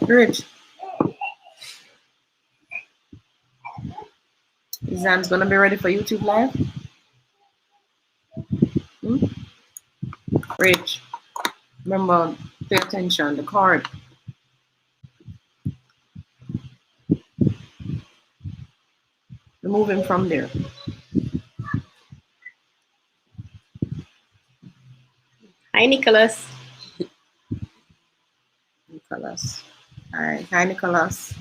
Rich. Zan's gonna be ready for YouTube Live. Rich. Remember, pay attention, the card. Remove him from there. Hi, Nicholas. Nicholas. Hi, Nicholas.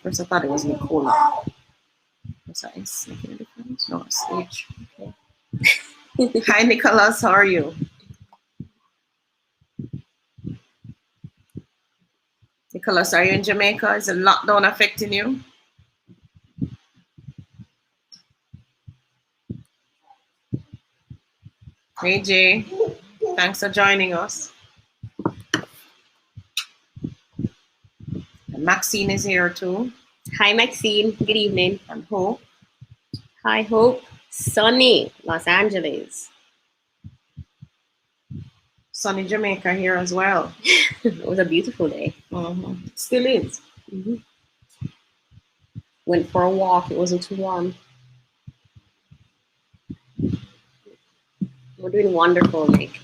First I thought it was Nicola. Was that S making a difference? No, it's H. Okay. Hi, Nicholas. How are you? Nicholas, are you in Jamaica? Is the lockdown affecting you? Hey, Jay. Thanks for joining us. And Maxine is here too. Hi, Maxine. Good evening. And Hope. Hi, Hope. Sunny, Los Angeles. Sunny Jamaica here as well. It was a beautiful day. Still is. Went for a walk. It wasn't too warm. We're doing wonderful, Nick.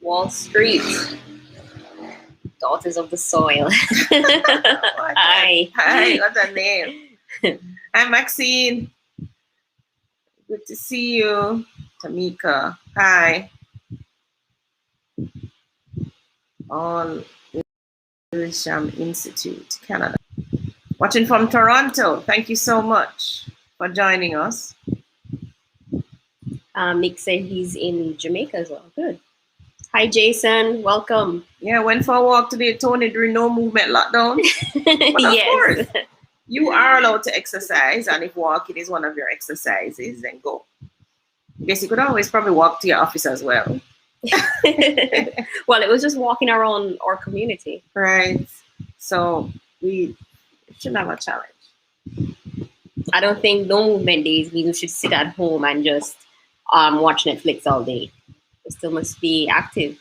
Wall Street. Daughters of the soil. Hi. Hi, what's her name? Hi, Maxine. Good to see you. Tamika. Hi. On Lewisham Institute, Canada. Watching from Toronto. Thank you so much for joining us. Nick said he's in Jamaica as well. Good. Hi, Jason. Welcome. Yeah, went for a walk today, Tony, during no movement lockdown. But of course, you are allowed to exercise, and if walking is one of your exercises, then go. I guess you could always probably walk to your office as well. Well, it was just walking around our community. Right. So we should have a challenge. I don't think no movement days means we should sit at home and just watch Netflix all day. We still must be active.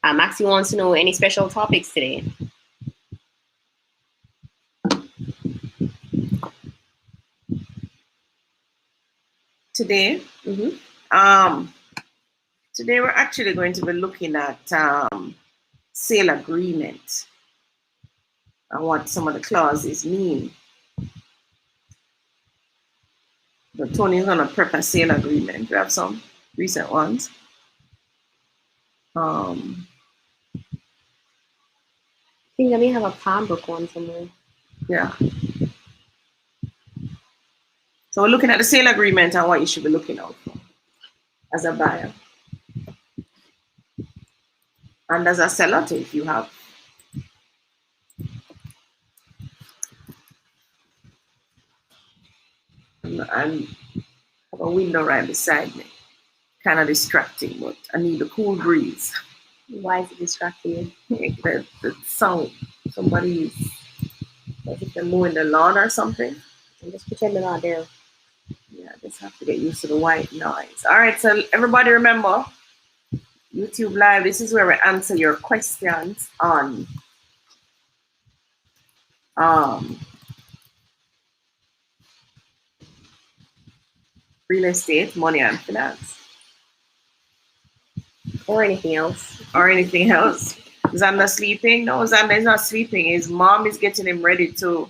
Maxie wants to know any special topics today. Today, today we're actually going to be looking at sale agreement and what some of the clauses mean. But Tony's gonna prep a sale agreement. We have some recent ones. I think I may have a Palmetto one somewhere. Yeah. So we're looking at the sale agreement and what you should be looking out for as a buyer. And as a seller too, if you have. And I have a window right beside me. Kind of distracting, but I need a cool breeze. Why is it distracting you? The sound. Somebody is, as if they're mowing the lawn or something. I'm just pretending they're not there. Yeah, I just have to get used to the white noise. All right, so everybody remember, YouTube Live, this is where we answer your questions on real estate, money, and finance. Or anything else. Or anything else. Xander sleeping? No, Xander is not sleeping. His mom is getting him ready to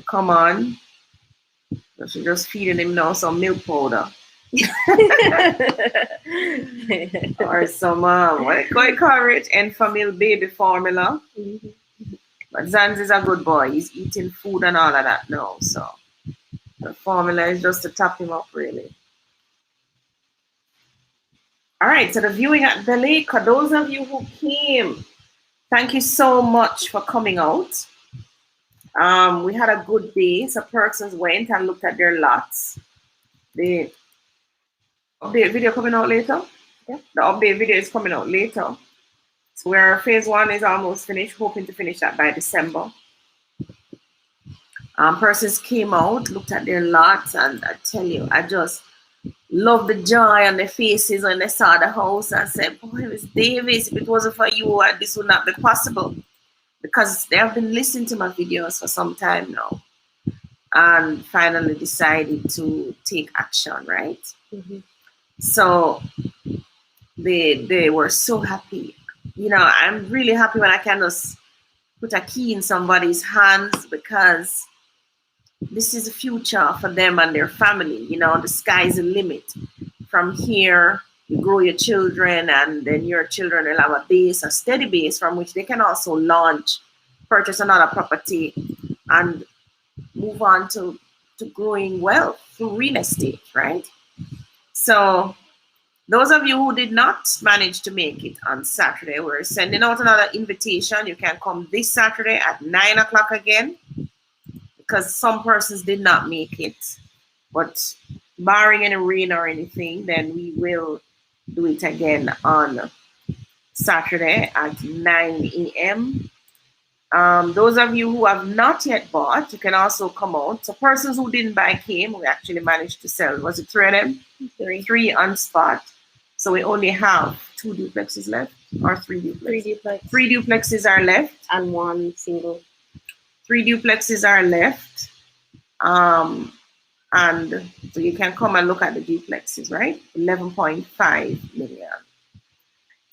come on. So she's just feeding him now some milk powder. Or some, what do you call it? Enfamil baby formula. But Zanz is a good boy. He's eating food and all of that now. So the formula is just to top him up, really. All right, so the viewing at the lake, for those of you who came, thank you so much for coming out. We had a good day, so persons went and looked at their lots. The update video coming out later? Yeah. The update video is coming out later. So where phase 1 is almost finished, hoping to finish that by December. Persons came out, looked at their lots, and I tell you, I just love the joy on their faces when they saw the house and said, boy, Miss Davis, if it wasn't for you, this would not be possible. Because they have been listening to my videos for some time now and finally decided to take action, right? Mm-hmm. So they were so happy. You know, I'm really happy when I can just put a key in somebody's hands, because this is the future for them and their family. You know, the sky's the limit. From here, you grow your children, and then your children will have a base, a steady base from which they can also launch, purchase another property, and move on to growing wealth through real estate, right? So those of you who did not manage to make it on Saturday, we're sending out another invitation. You can come this Saturday at 9 o'clock again, because some persons did not make it. But barring any rain or anything, then we will do it again on Saturday at 9 a.m. Those of you who have not yet bought, you can also come out. So persons who didn't buy came. We actually managed to sell, was it 3 of them? Three on spot. So we only have 2 duplexes left, or 3 duplexes. 3 duplexes are left. And 1 single. 3 duplexes are left. And so you can come and look at the duplexes, right? 11.5 million.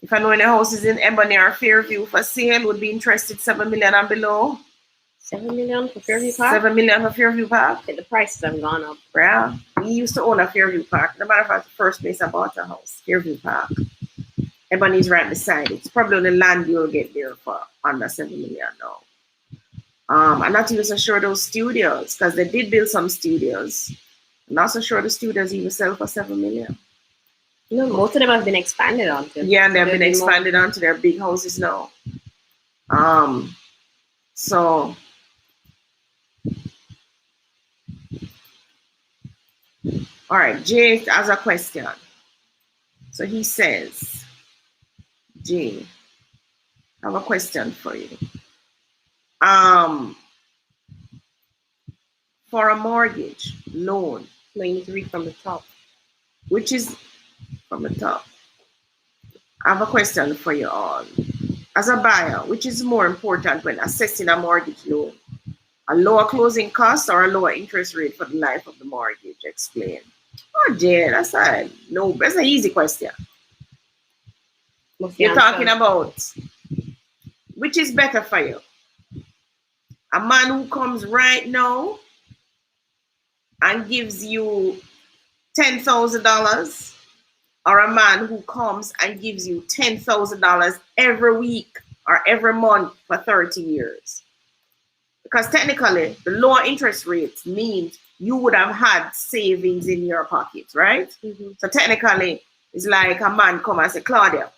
If I know any houses in Ebony or Fairview for sale, would be interested, 7 million and below. 7 million for Fairview Park? 7 million for Fairview Park. The prices have gone up. Yeah. We used to own a Fairview Park. No matter of fact, the first place I bought a house, Fairview Park. Ebony's right beside it. It's probably on the land you'll get there for under 7 million now. I'm not even so sure those studios, because they did build some studios. I'm not so sure the studios even sell for 7 million. You know, most of them have been expanded onto. Yeah, and they've been expanded onto their big houses now. So all right, Jay has a question. So he says, Jay, I have a question for you. For a mortgage loan. No, you need to read from the top. Which is from the top. I have a question for you all. As a buyer, which is more important when assessing a mortgage loan? A lower closing cost or a lower interest rate for the life of the mortgage? Explain. Oh, Jay, that's an easy question. You're talking about which is better for you? A man who comes right now and gives you $10,000, or a man who comes and gives you $10,000 every week or every month for 30 years? Because technically, the lower interest rates means you would have had savings in your pocket, right? Mm-hmm. So technically, it's like a man come and say, Claudia,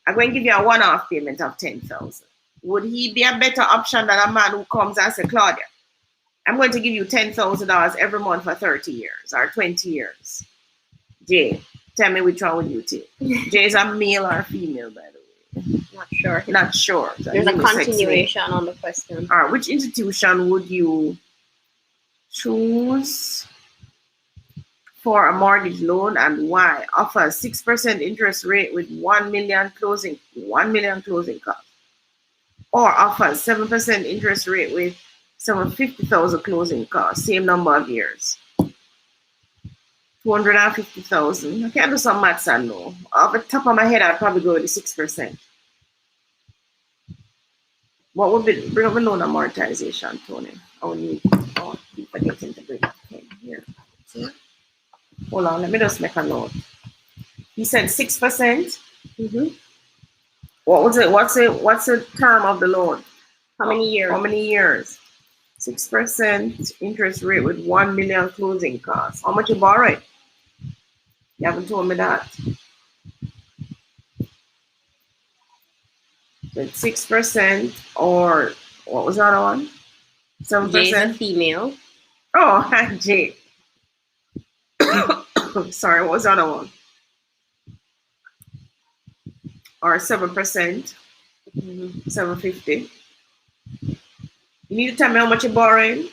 I'm going to give you a one-off payment of $10,000. Would he be a better option than a man who comes and say, Claudia, I'm going to give you $10,000 every month for 30 years or 20 years? Jay, tell me which one would you take? Jay is a male or female, by the way? Not sure. Not sure. So there's a continuation on the question. All right, which institution would you choose for a mortgage loan and why? Offers 6% interest rate with 1 million closing costs. Or offers 7% interest rate with 750,000 closing costs, same number of years. 250,000. I can't do some maths I know. Off the top of my head, I'd probably go with the 6%. What would be bring up a loan amortization, Tony? Keep forgetting to bring that pen here. See? Hold on, let me just make a note. He said 6%. Mm-hmm. What was it? What's the term of the loan? How many years? 6% interest rate with 1 million closing costs. How much you borrow? You haven't told me that. It's 6% or what was the other one? 7%. Jay's a female. Oh, hi, Jay. Sorry, what was the other one? Or 7%. 750. You need to tell me how much you're borrowing.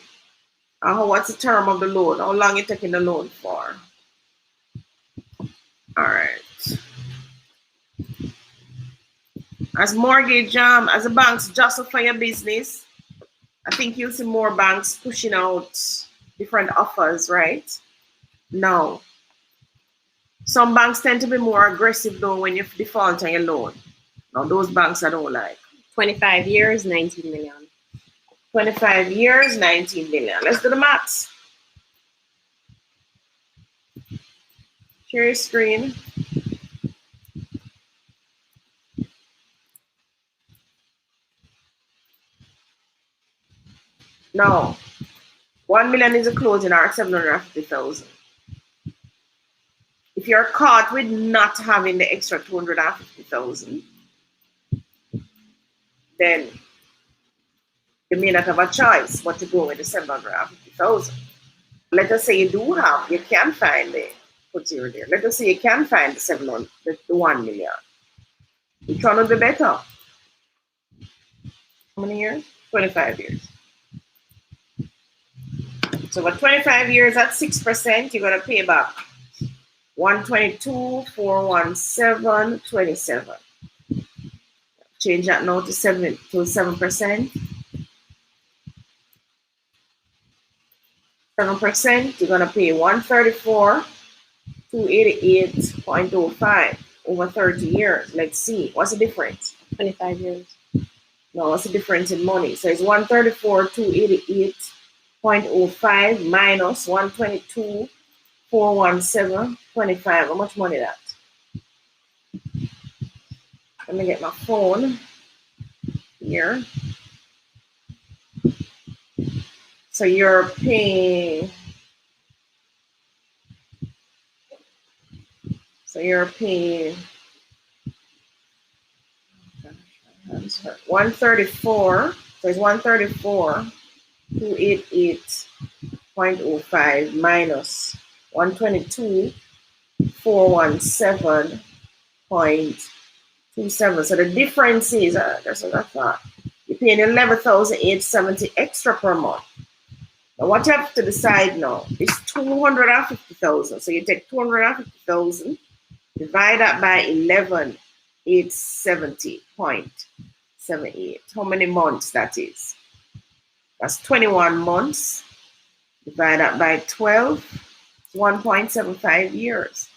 What's the term of the loan? How long you taking the loan for? As mortgage, as the banks justify your business, I think you'll see more banks pushing out different offers, right? Now, some banks tend to be more aggressive though when you default on your loan. Now, those banks I don't like. 25 years, 19 million. 25 years, 19 million. Let's do the maths. Share your screen. Now, 1 million is a closing or 750,000. If you're caught with not having the extra 250,000, then you may not have a choice but to go with the 750,000. Let us say you can find the put zero there. Let us say you can find the 1 million. Which one would be better? How many years? 25 years. So for 25 years at 6%, you're gonna pay back 122,417.27. Change that now to 7%. 7%, you're gonna pay 134,288.05 over 30 years. Let's see, what's the difference? 25 years. No, what's the difference in money? So it's 134,288.05 minus 122,417.25. How much money that? Let me get my phone here. So you're paying. So you're paying 134. So it's 134,288.05 minus 122,417.27. So the difference is that's what I thought. You're paying 11,870 extra per month. Now what you have to decide now is 250,000. So you take 250,000, divide that by 11,870.78. How many months that is? That's 21 months. Divide that by 12, 1.75 years.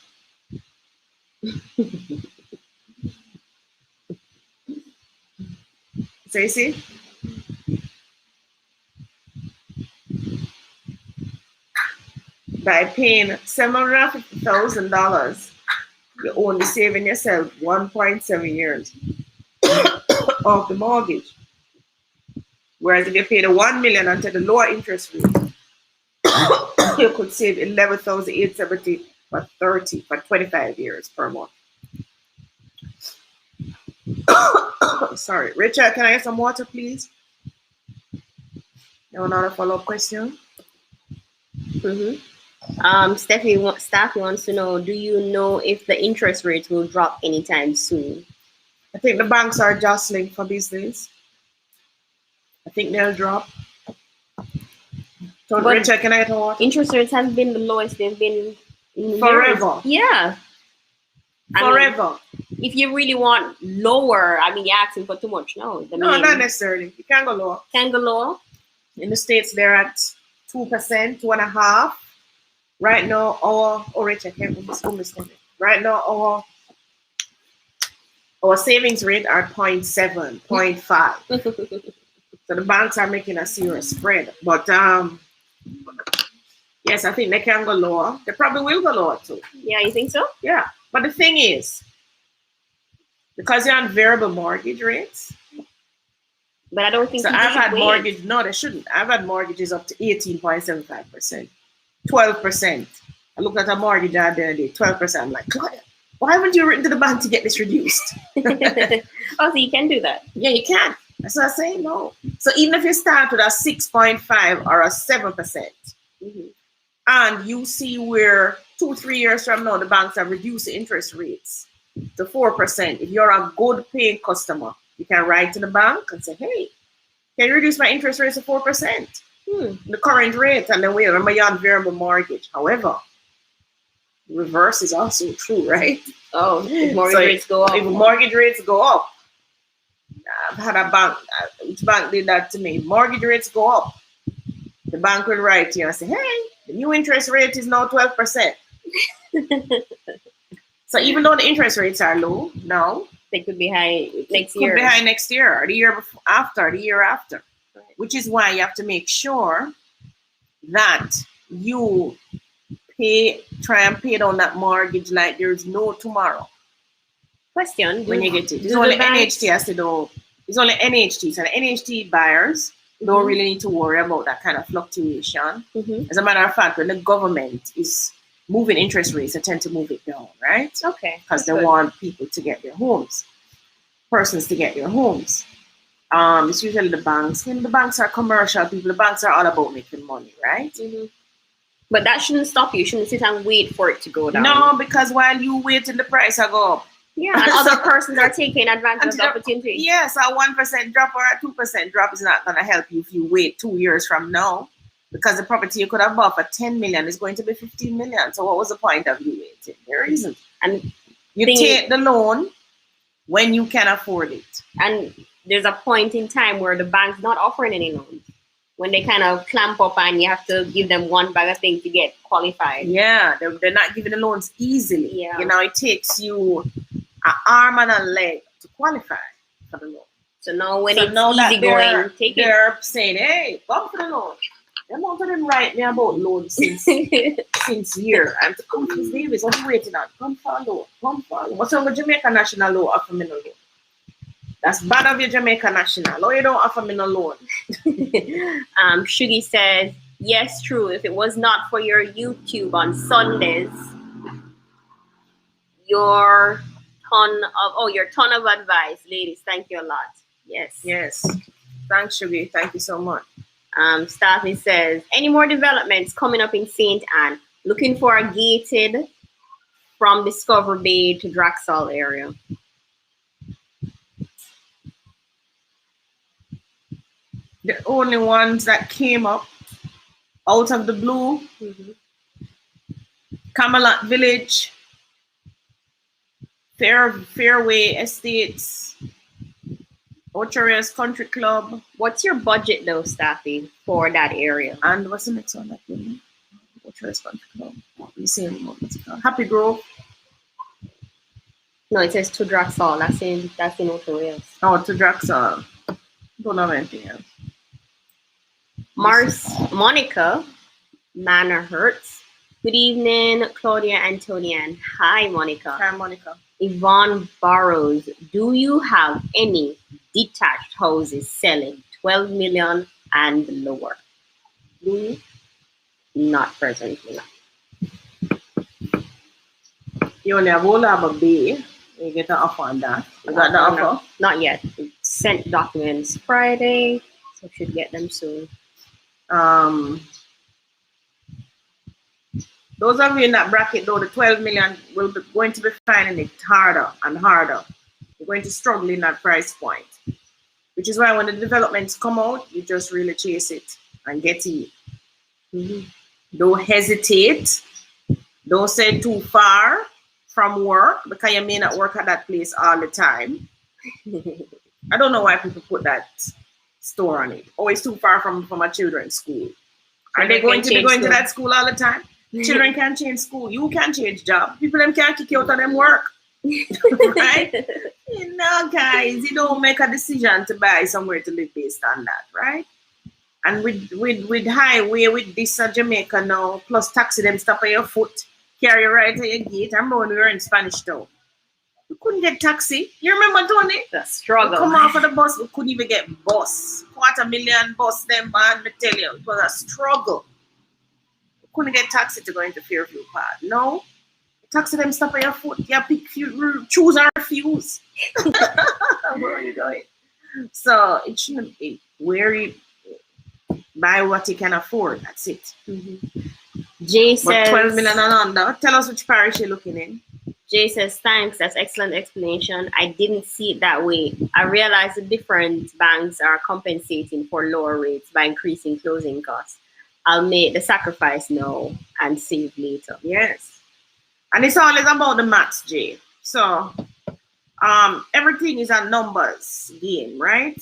So you see? By paying $750,000, you're only saving yourself 1.7 years of the mortgage. Whereas if you pay the 1 million and take the lower interest rate, you could save 11,870 for 25 years per month. Sorry, Richard, can I have some water, please? You have another follow-up question? Staffy wants to know, do you know if the interest rates will drop anytime soon? I think the banks are jostling for business. I think they'll drop. So, Richard, can I get water? Interest rates have been the lowest they've been in forever. Years. Yeah. Forever. I mean, if you really want lower, I mean, you're asking for too much. No, not necessarily. You can go lower. Can go lower. In the States, they're at 2%, 2.5%. Right now, Richard, right now, our savings rate are 0.7, 0.5. So the banks are making a serious spread. But yes, I think they can go lower. They probably will go lower too. Yeah, you think so? Yeah. But the thing is, because you're on variable mortgage rates. But I don't think so. I've had mortgage. No, they shouldn't. I've had mortgages up to 18.75%, 12%. I looked at a mortgage the other day, 12%. I'm like, Claudia, why haven't you written to the bank to get this reduced? Oh, so you can do that? Yeah, you can. That's what I say. No. So even if you start with a 6.5 or a 7%, and you see where 2-3 years from now the banks have reduced the interest rates to 4%, if you're a good paying customer, you can write to the bank and say, hey, can you reduce my interest rates to 4%? The current rate, and then we remember you're on variable mortgage. However, the reverse is also true, right? Oh, if mortgage rates go up. If mortgage rates go up, I've had a bank, which bank did that to me. Mortgage rates go up. The bank will write to you and say, hey, the new interest rate is now 12%. So even though the interest rates are low now, they could be high next could year. be high next year, or the year after, the year after. Right. Which is why you have to make sure that you try and pay down that mortgage like there's no tomorrow. Question: when you get it, it's only NHT has to do. It's only NHT, so the NHT buyers don't really need to worry about that kind of fluctuation. As a matter of fact, when the government is moving interest rates, they tend to move it down, right? Okay. Because they want people to get their homes, persons to get their homes. It's usually the banks. When the banks are commercial people, the banks are all about making money, right? But that shouldn't stop you. You shouldn't sit and wait for it to go down. No, because while you wait till the price will go up. Yeah, and other persons are taking advantage of the opportunity. Yes, a 1% drop or a 2% drop is not going to help you if you wait 2 years from now, because the property you could have bought for 10 million is going to be 15 million. So what was the point of you waiting? There isn't. And you take the loan when you can afford it. And there's a point in time where the bank's not offering any loans. When they kind of clamp up and you have to give them one bag of things to get qualified. Yeah, they're not giving the loans easily. Yeah. You know, it takes you an arm and a leg to qualify for the loan. So now when it's easy going, they're saying, hey, come for the loan. Them want them write me about loans since year. I'm to come to Davis. What are you waiting on? Come for a loan. Come for a loan. What's wrong with Jamaica National Law offer me no loan? That's bad of your Jamaica National. Oh, you don't offer me no loan. Shuggy says, yes, true. If it was not for your YouTube on Sundays, your ton of advice, ladies. Thank you a lot. Yes. Yes. Thanks, Shuggy. Thank you so much. Staffy says, any more developments coming up in St. Anne? Looking for a gated from Discover Bay to Draxall area. The only ones that came up out of the blue, Camelot Village, Fairway Estates, Ocheria's Country Club. What's your budget though, Staffy, for that area? And what's the next one that building? Ocheria's Country Club. The same one. What's it called? Happy Grove. No, it says to Draxall. That's in Ocheria's. Oh, to Draxall. Don't know anything else. Monica Manor Hurts. Good evening, Claudia and Tonian. Hi, Monica. Hi, Monica. Yvonne Barrows. Do you have any detached houses selling 12 million and lower? Do you? Not presently. You only have Olaba Bay. You get an offer on that. You got the offer? No, not yet. We sent documents Friday, so should get them soon. Those of you in that bracket, though, the 12 million will be going to be finding it harder and harder. You're going to struggle in that price point, which is why when the developments come out, you just really chase it and get it. Don't hesitate. Don't say too far from work, because you may not work at that place all the time. I don't know why people put that store on it. Oh, it's too far from a children's school. Are they going to be going to that school all the time? Children can change school. You can change job. People them can't kick you out of them work. Right? You know, guys, you don't make a decision to buy somewhere to live based on that, right? And with highway, with this Jamaica now, plus taxi them stop at your foot, carry you right to your gate. I remember when we were in Spanish Town. We couldn't get taxi. You remember, Tony? The struggle. We come off of the bus, we couldn't even get bus. 250,000 bus them, man, I tell you, it was a struggle. We couldn't get taxi to go into Fairview Park. No. Taxi them stop at your foot. You pick, choose or refuse. Where are you going? So it shouldn't be where you buy what you can afford. That's it. Jay says, but 12 million and under. Tell us which parish you're looking in. Jay says, thanks. That's excellent explanation. I didn't see it that way. I realized the different banks are compensating for lower rates by increasing closing costs. I'll make the sacrifice now and save later. Yes. And it's always about the maths, Jay. So Everything is a numbers game, right?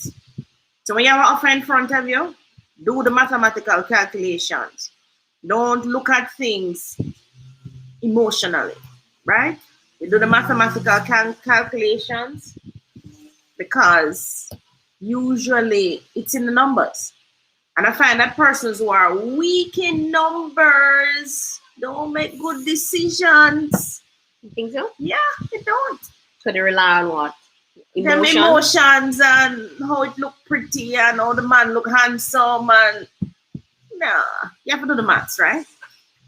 So when you have an offer in front of you, do the mathematical calculations. Don't look at things emotionally, right? You do the mathematical calculations because usually it's in the numbers. And I find that persons who are weak in numbers don't make good decisions. You think so? Yeah, they don't. So they rely on what? Them emotions and how it look pretty and how the man look handsome and nah, you have to do the maths, right?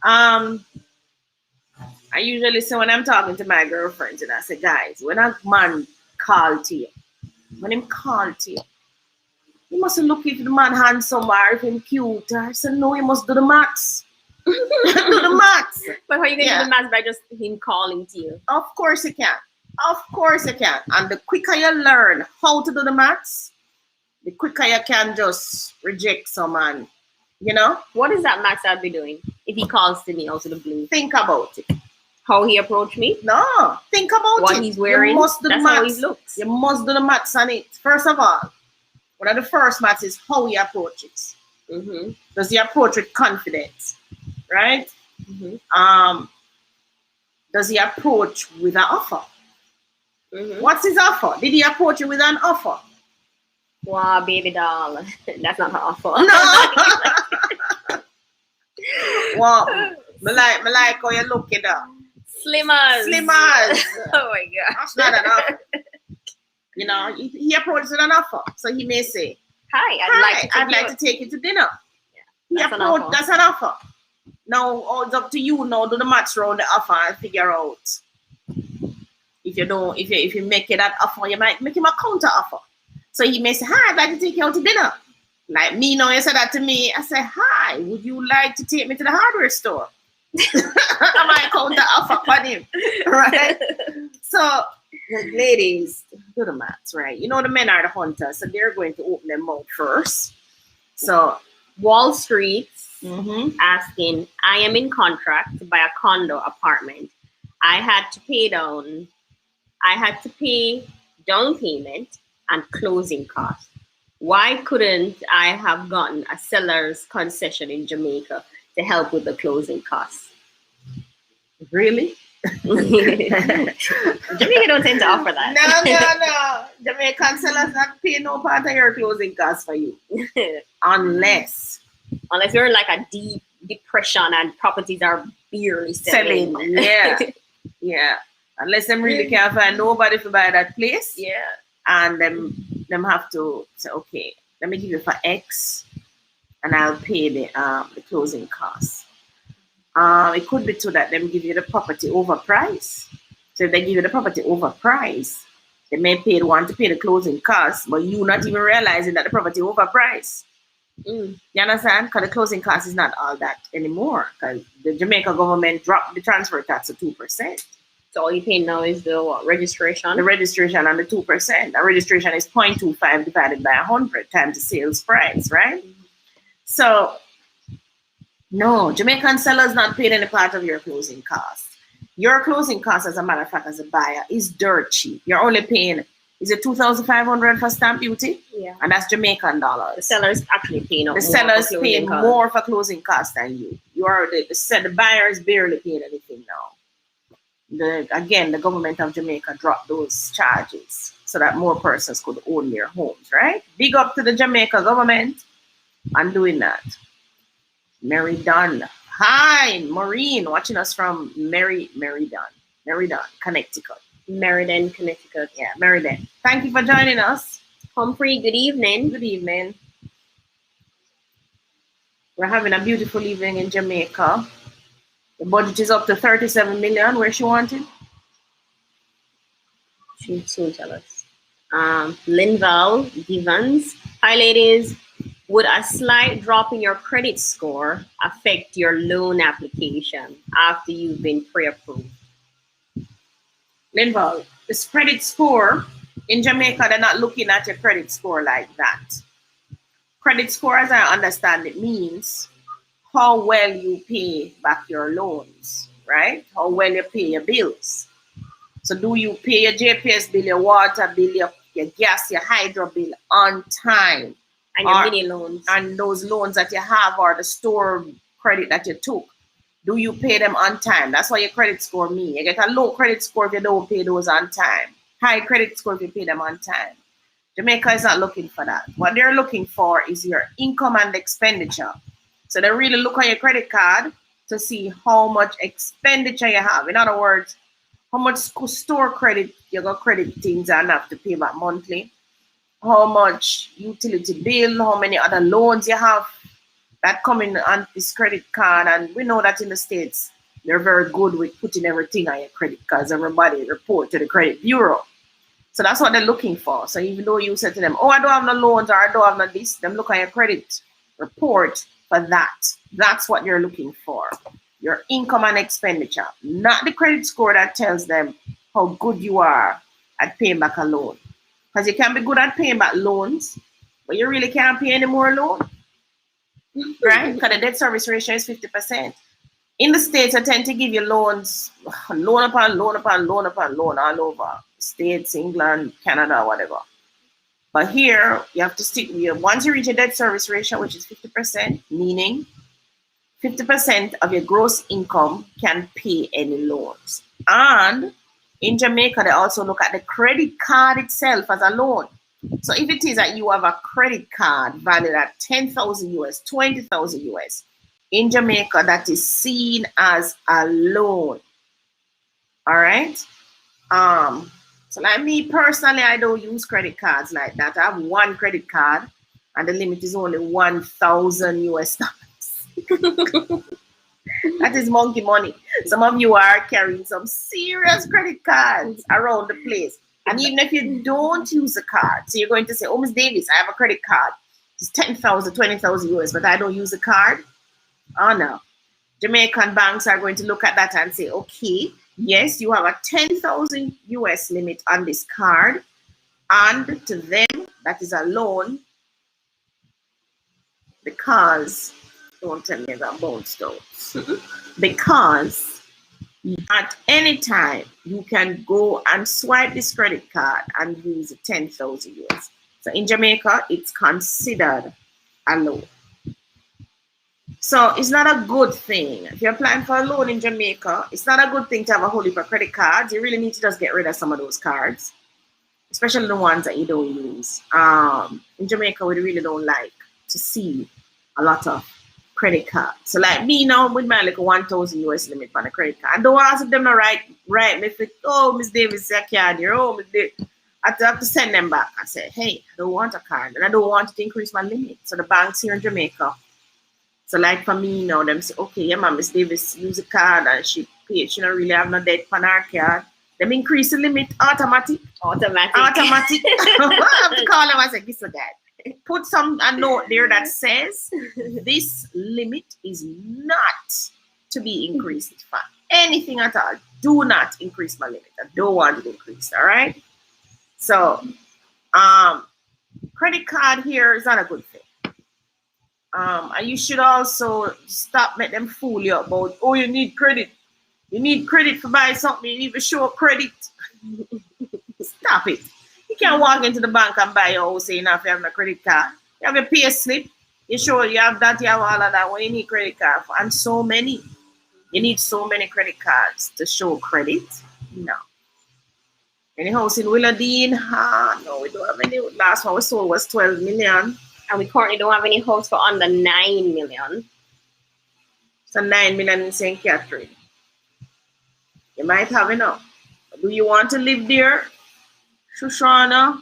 I usually say when I'm talking to my girlfriends and I say, guys, when a man call to you, when him call to you must look if the man handsome or if him cute. I said, no, you must do the maths. Do the maths. But how are you going to do the maths by just him calling to you? Of course you can. Of course you can. And the quicker you learn how to do the maths, the quicker you can just reject someone. You know? What is that maths I'd be doing if he calls to me out of the blue? Think about it. How he approached me? No. Think about what it. He's wearing. You must do That's the maths. how he looks. You must do the maths on it. First of all, one of the first maths is how he approaches. Mm-hmm. Does he approach with confidence? Right? Mm-hmm. Does he approach with an offer? Mm-hmm. What's his offer? Did he approach you with an offer? Wow, baby doll. That's not her offer. No. Well, me like how you look it up. Slimmers. Oh my god. That's not an offer. You know, he approaches with an offer. So he may say, Hi, I'd like to take you to dinner. Yeah, That's an offer. Now it's up to you now, do the maths around the offer and figure out if you make it that offer, you might make him a counter offer. So he may say, hi, I'd like to take you out to dinner. Like me now, you said that to me. I say, hi, would you like to take me to the hardware store? I might counter offer for him. Right? So ladies, do the maths, right? You know the men are the hunters, so they're going to open their mouth first. So Wall Street asking, I am in contract to buy a condo apartment. I had to pay down payment and closing costs. Why couldn't I have gotten a seller's concession in Jamaica to help with the closing costs? Really? Jamaica don't tend to offer that. No. Jamaican sellers not pay no part of your closing costs for you. Unless you're in like a deep depression and properties are barely selling. Yeah. Unless them really can't find nobody to buy that place. Yeah. And them have to say, okay, let me give you for X and I'll pay the closing costs. It could be too that them give you the property overpriced. So if they give you the property overpriced, they may want to pay the closing costs, but you not even realizing that the property overpriced. You understand? Because the closing cost is not all that anymore. Because the Jamaica government dropped the transfer tax to 2%. So all you pay now is the what? Registration? The registration and the 2%. The registration is 0.25 divided by 100 times the sales price, right? So, no, Jamaican sellers not paying any part of your closing costs. Your closing costs, as a matter of fact, as a buyer, is dirt cheap. You're only paying, is it 2,500 for stamp duty? Yeah. And that's Jamaican dollars. The sellers actually paying the sellers pay more for closing costs than you. You are the buyer is barely paying anything now. The government of Jamaica dropped those charges so that more persons could own their homes, right? Big up to the Jamaica government on doing that. Mary Dunn. Hi, Maureen, watching us from Meriden, Connecticut. Meriden, Connecticut. Yeah, Meriden. Thank you for joining us. Humphrey, good evening. Good evening. We're having a beautiful evening in Jamaica. The budget is up to 37 million. Where she wanted? She'll soon tell us. Linval Givens. Hi, ladies. Would a slight drop in your credit score affect your loan application after you've been pre-approved? Linval, this credit score in Jamaica, they're not looking at your credit score like that. Credit score, as I understand it, means how well you pay back your loans, right? How well you pay your bills. So do you pay your JPS bill, your water bill, your gas, your hydro bill on time? And your mini loans. And those loans that you have or the store credit that you took, do you pay them on time? That's what your credit score means. You get a low credit score if you don't pay those on time. High credit score if you pay them on time. Jamaica is not looking for that. What they're looking for is your income and expenditure. So they really look on your credit card to see how much expenditure you have. In other words, how much store credit you got credit things and have to pay back monthly. How much utility bill, how many other loans you have that come in on this credit card. And we know that in the States, they're very good with putting everything on your credit cards. Everybody report to the credit bureau. So that's what they're looking for. So even though you said to them, oh, I don't have no loans or I don't have no this, them look at your credit report for that. That's what you're looking for. Your income and expenditure, not the credit score that tells them how good you are at paying back a loan. Because you can be good at paying back loans, but you really can't pay any more loan. Right? Because the debt service ratio is 50%. In the States, I tend to give you loans, loan upon loan upon loan upon loan all over. States, England, Canada, whatever. But here, you have to stick with your, once you reach a debt service ratio, which is 50%, meaning 50% of your gross income can pay any loans. And in Jamaica, they also look at the credit card itself as a loan. So if it is that you have a credit card valued at 10,000 US, 20,000 US, in Jamaica, that is seen as a loan. All right. So like me personally, I don't use credit cards like that. I have one credit card and the limit is only 1,000 US dollars. That is monkey money. Some of you are carrying some serious credit cards around the place. And even if you don't use a card, so you're going to say, oh, Ms. Davis, I have a credit card. It's 10,000, 20,000 US, but I don't use a card. Oh, no. Jamaican banks are going to look at that and say, okay, yes, you have a 10,000 US limit on this card. And to them, that is a loan because, don't tell me about bounced out. Because at any time, you can go and swipe this credit card and use 10,000 US. So in Jamaica, it's considered a loan. So it's not a good thing. If you're applying for a loan in Jamaica, it's not a good thing to have a whole heap of credit cards. You really need to just get rid of some of those cards, especially the ones that you don't use. In Jamaica, we really don't like to see a lot of credit cards. So like me now with my like 1,000 US limit on a credit card. I don't ask them to write me if it, oh, Miss Davis, I can't hear, oh, Miss Davis. I have to send them back. I say, hey, I don't want a card and I don't want to increase my limit. So the banks here in Jamaica, so like for me now, them say, okay, yeah, ma'am, Miss Davis use a card and she paid, she don't really have no debt on her card. Them increase the limit automatic. Automatic. I have to call them and say, this or that. Put a note there that says this limit is not to be increased for anything at all. Do not increase my limit. I don't want it increased. All right. So, credit card here is not a good thing. And you should also stop make them fool you about, oh, you need credit. You need credit for buy something. You need to show credit. Stop it. You can't walk into the bank and buy your house saying if you have a credit card. You have a pay slip. You show you have that, you have all of that. What you need credit card for? And so many. You need so many credit cards to show credit. No. Any house in Willardine? No, we don't have any. Last one we sold was 12 million. And we currently don't have any house for under 9 million. So 9 million in St. Catherine. You might have enough. Do you want to live there? Shoshana?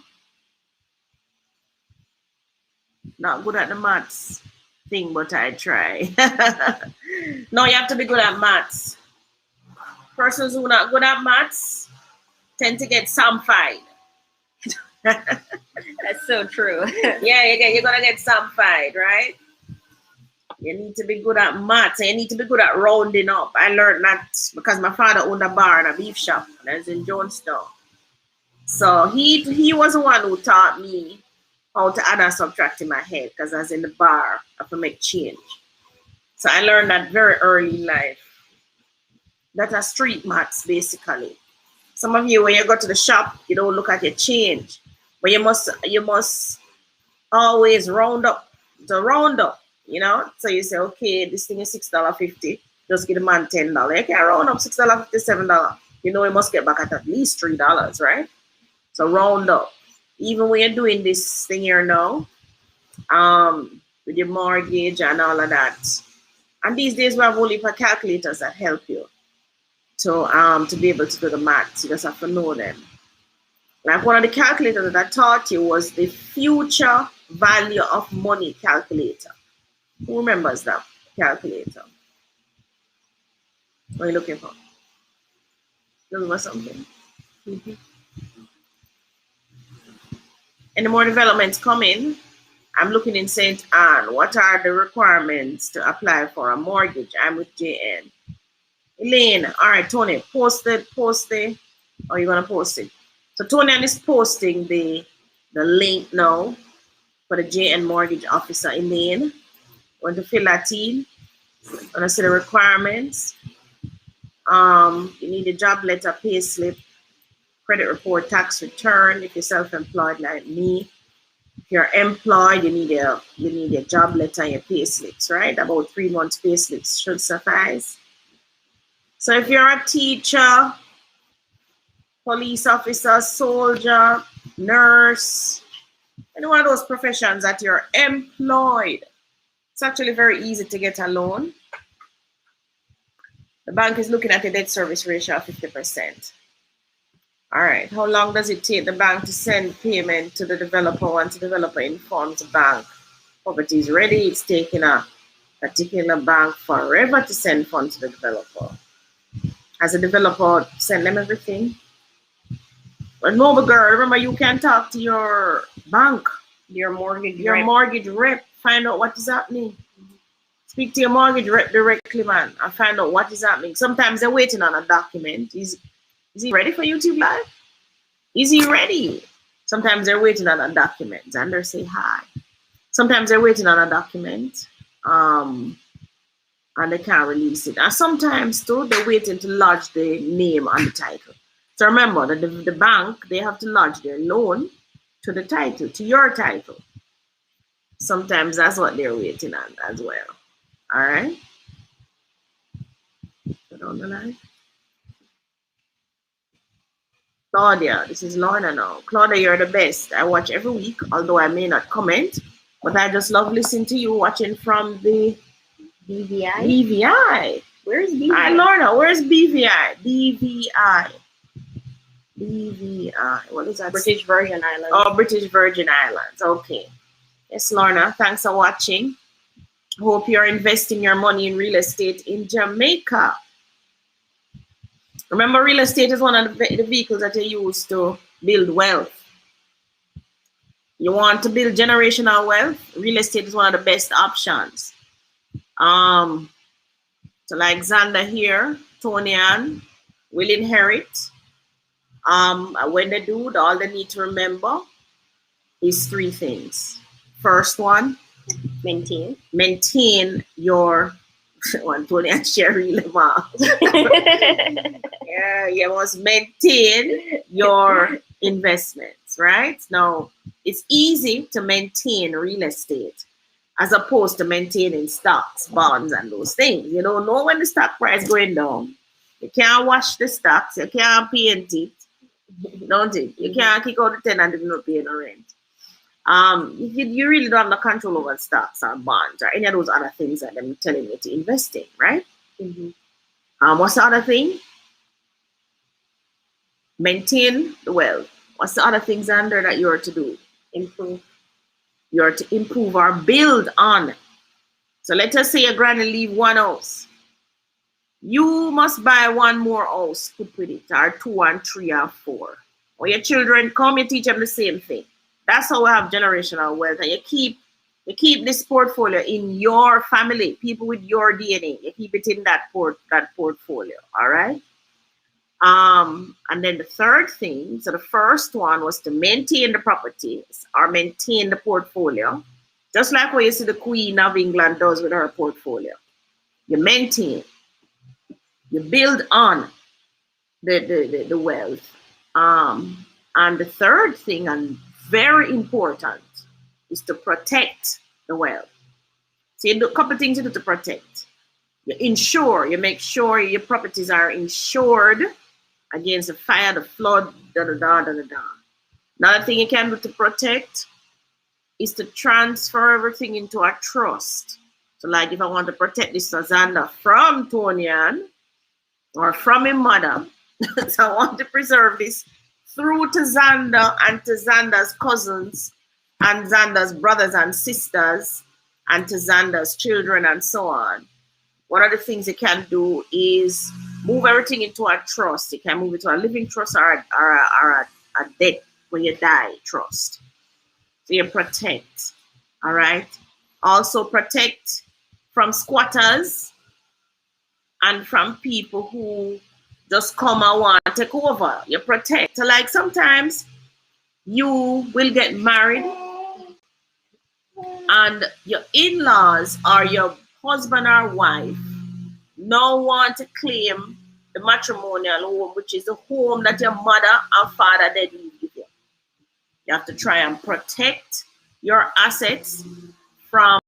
Not good at the maths thing, but I try. No, you have to be good at maths. Persons who are not good at maths tend to get samfied. That's so true. Yeah, you're gonna get samfied, right? You need to be good at maths and you need to be good at rounding up. I learned that because my father owned a bar and a beef shop, and I was in Jonestown. So he was the one who taught me how to add and subtract in my head, because I was in the bar, I have to make change. So I learned that very early in life. That's a street maths, basically. Some of you, when you go to the shop, you don't look at your change, but you must always round up. So round up, you know. So you say, okay, this thing is $6.50. Just give the man $10. You can't round up $6.50, $7. You know, you must get back at least $3, right? So round up. Even when you're doing this thing here now, with your mortgage and all of that. And these days we have only for calculators that help you to be able to do the maths. You just have to know them. Like one of the calculators that I taught you was the future value of money calculator. Who remembers that calculator? What are you looking for? Looking for something. Mm-hmm. Any more developments coming? I'm looking in St. Anne. What are the requirements to apply for a mortgage? I'm with JN. Elaine, all right, Tony, post the, or you're gonna post it. So Tony is posting the link now for the JN mortgage officer. Elaine, want to fill that in? Gonna see the requirements. You need a job letter, pay slip, credit report, tax return if you're self-employed like me. If you're employed, you need a job letter and your pay slips, right? About 3 months pay slips should suffice. So if you're a teacher, police officer, soldier, nurse, any one of those professions that you're employed, it's actually very easy to get a loan. The bank is looking at a debt service ratio of 50%. All right, how long does it take the bank to send payment to the developer once the developer informs the bank property is ready? It's taking a particular bank forever to send funds to the developer. Has the developer sent them everything? But no, but girl, remember you can talk to your bank, your mortgage rep, find out what is happening. Speak to your mortgage rep directly, man, and find out what is happening. Sometimes they're waiting on a document. Is he ready for YouTube Live? Is he ready? Sometimes they're waiting on a document and they say hi. Sometimes they're waiting on a document and they can't release it. And sometimes too, they're waiting to lodge the name on the title. So remember that the bank, they have to lodge their loan to the title, to your title. Sometimes that's what they're waiting on as well. All right? Put on the line. Claudia, this is Lorna now. Claudia, you're the best. I watch every week, although I may not comment, but I just love listening to you watching from the BVI. BVI. Where's BVI? Hi, Lorna, where's BVI? BVI. BVI. What is that? British Virgin Islands. Oh, British Virgin Islands. Okay. Yes, Lorna, thanks for watching. Hope you're investing your money in real estate in Jamaica. Remember, real estate is one of the vehicles that you use to build wealth. You want to build generational wealth, real estate is one of the best options. So like Xander here, Tony Ann will inherit. When they do, all they need to remember is 3 things. First one, maintain your Tony and Sherry Lemar. Yeah, you must maintain your investments, right? Now, it's easy to maintain real estate as opposed to maintaining stocks, bonds, and those things. You don't know when the stock price going down. You can't wash the stocks. You can't paint it. Don't it? You can't kick out the tenant if you're not paying the rent. You really don't have the control over stocks or bonds or any of those other things that I'm telling you to invest in, right? Mm-hmm. What's the other thing? Maintain the wealth. What's the other things under that you're to do? Improve. You're to improve or build on. So let us say your granny leave one house. You must buy one more house, put with it, or 2 and 3 or 4. Or your children come, you teach them the same thing. That's how we have generational wealth. And you keep this portfolio in your family, people with your DNA. You keep it in that portfolio. All right. And then the third thing, so the first one was to maintain the properties or maintain the portfolio, just like what you see the Queen of England does with her portfolio. You maintain, you build on. the wealth. And the third thing, and very important, is to protect the wealth. So you do a couple of things you do to protect. You insure, you make sure your properties are insured against the fire, the flood, da da da da da da. Another thing you can do to protect is to transfer everything into a trust. So like if I want to protect this Xander from Tonian or from his mother, so I want to preserve this through to Xander and to Xander's cousins and Xander's brothers and sisters and to Xander's children and so on. One of the things you can do is move everything into a trust. You can move it to a living trust or a death when you die trust. So you protect, all right? Also protect from squatters and from people who just come and want to take over. You protect. So like sometimes you will get married and your in-laws or your husband or wife now want to claim the matrimonial home, which is the home that your mother and father did leave you. You have to try and protect your assets from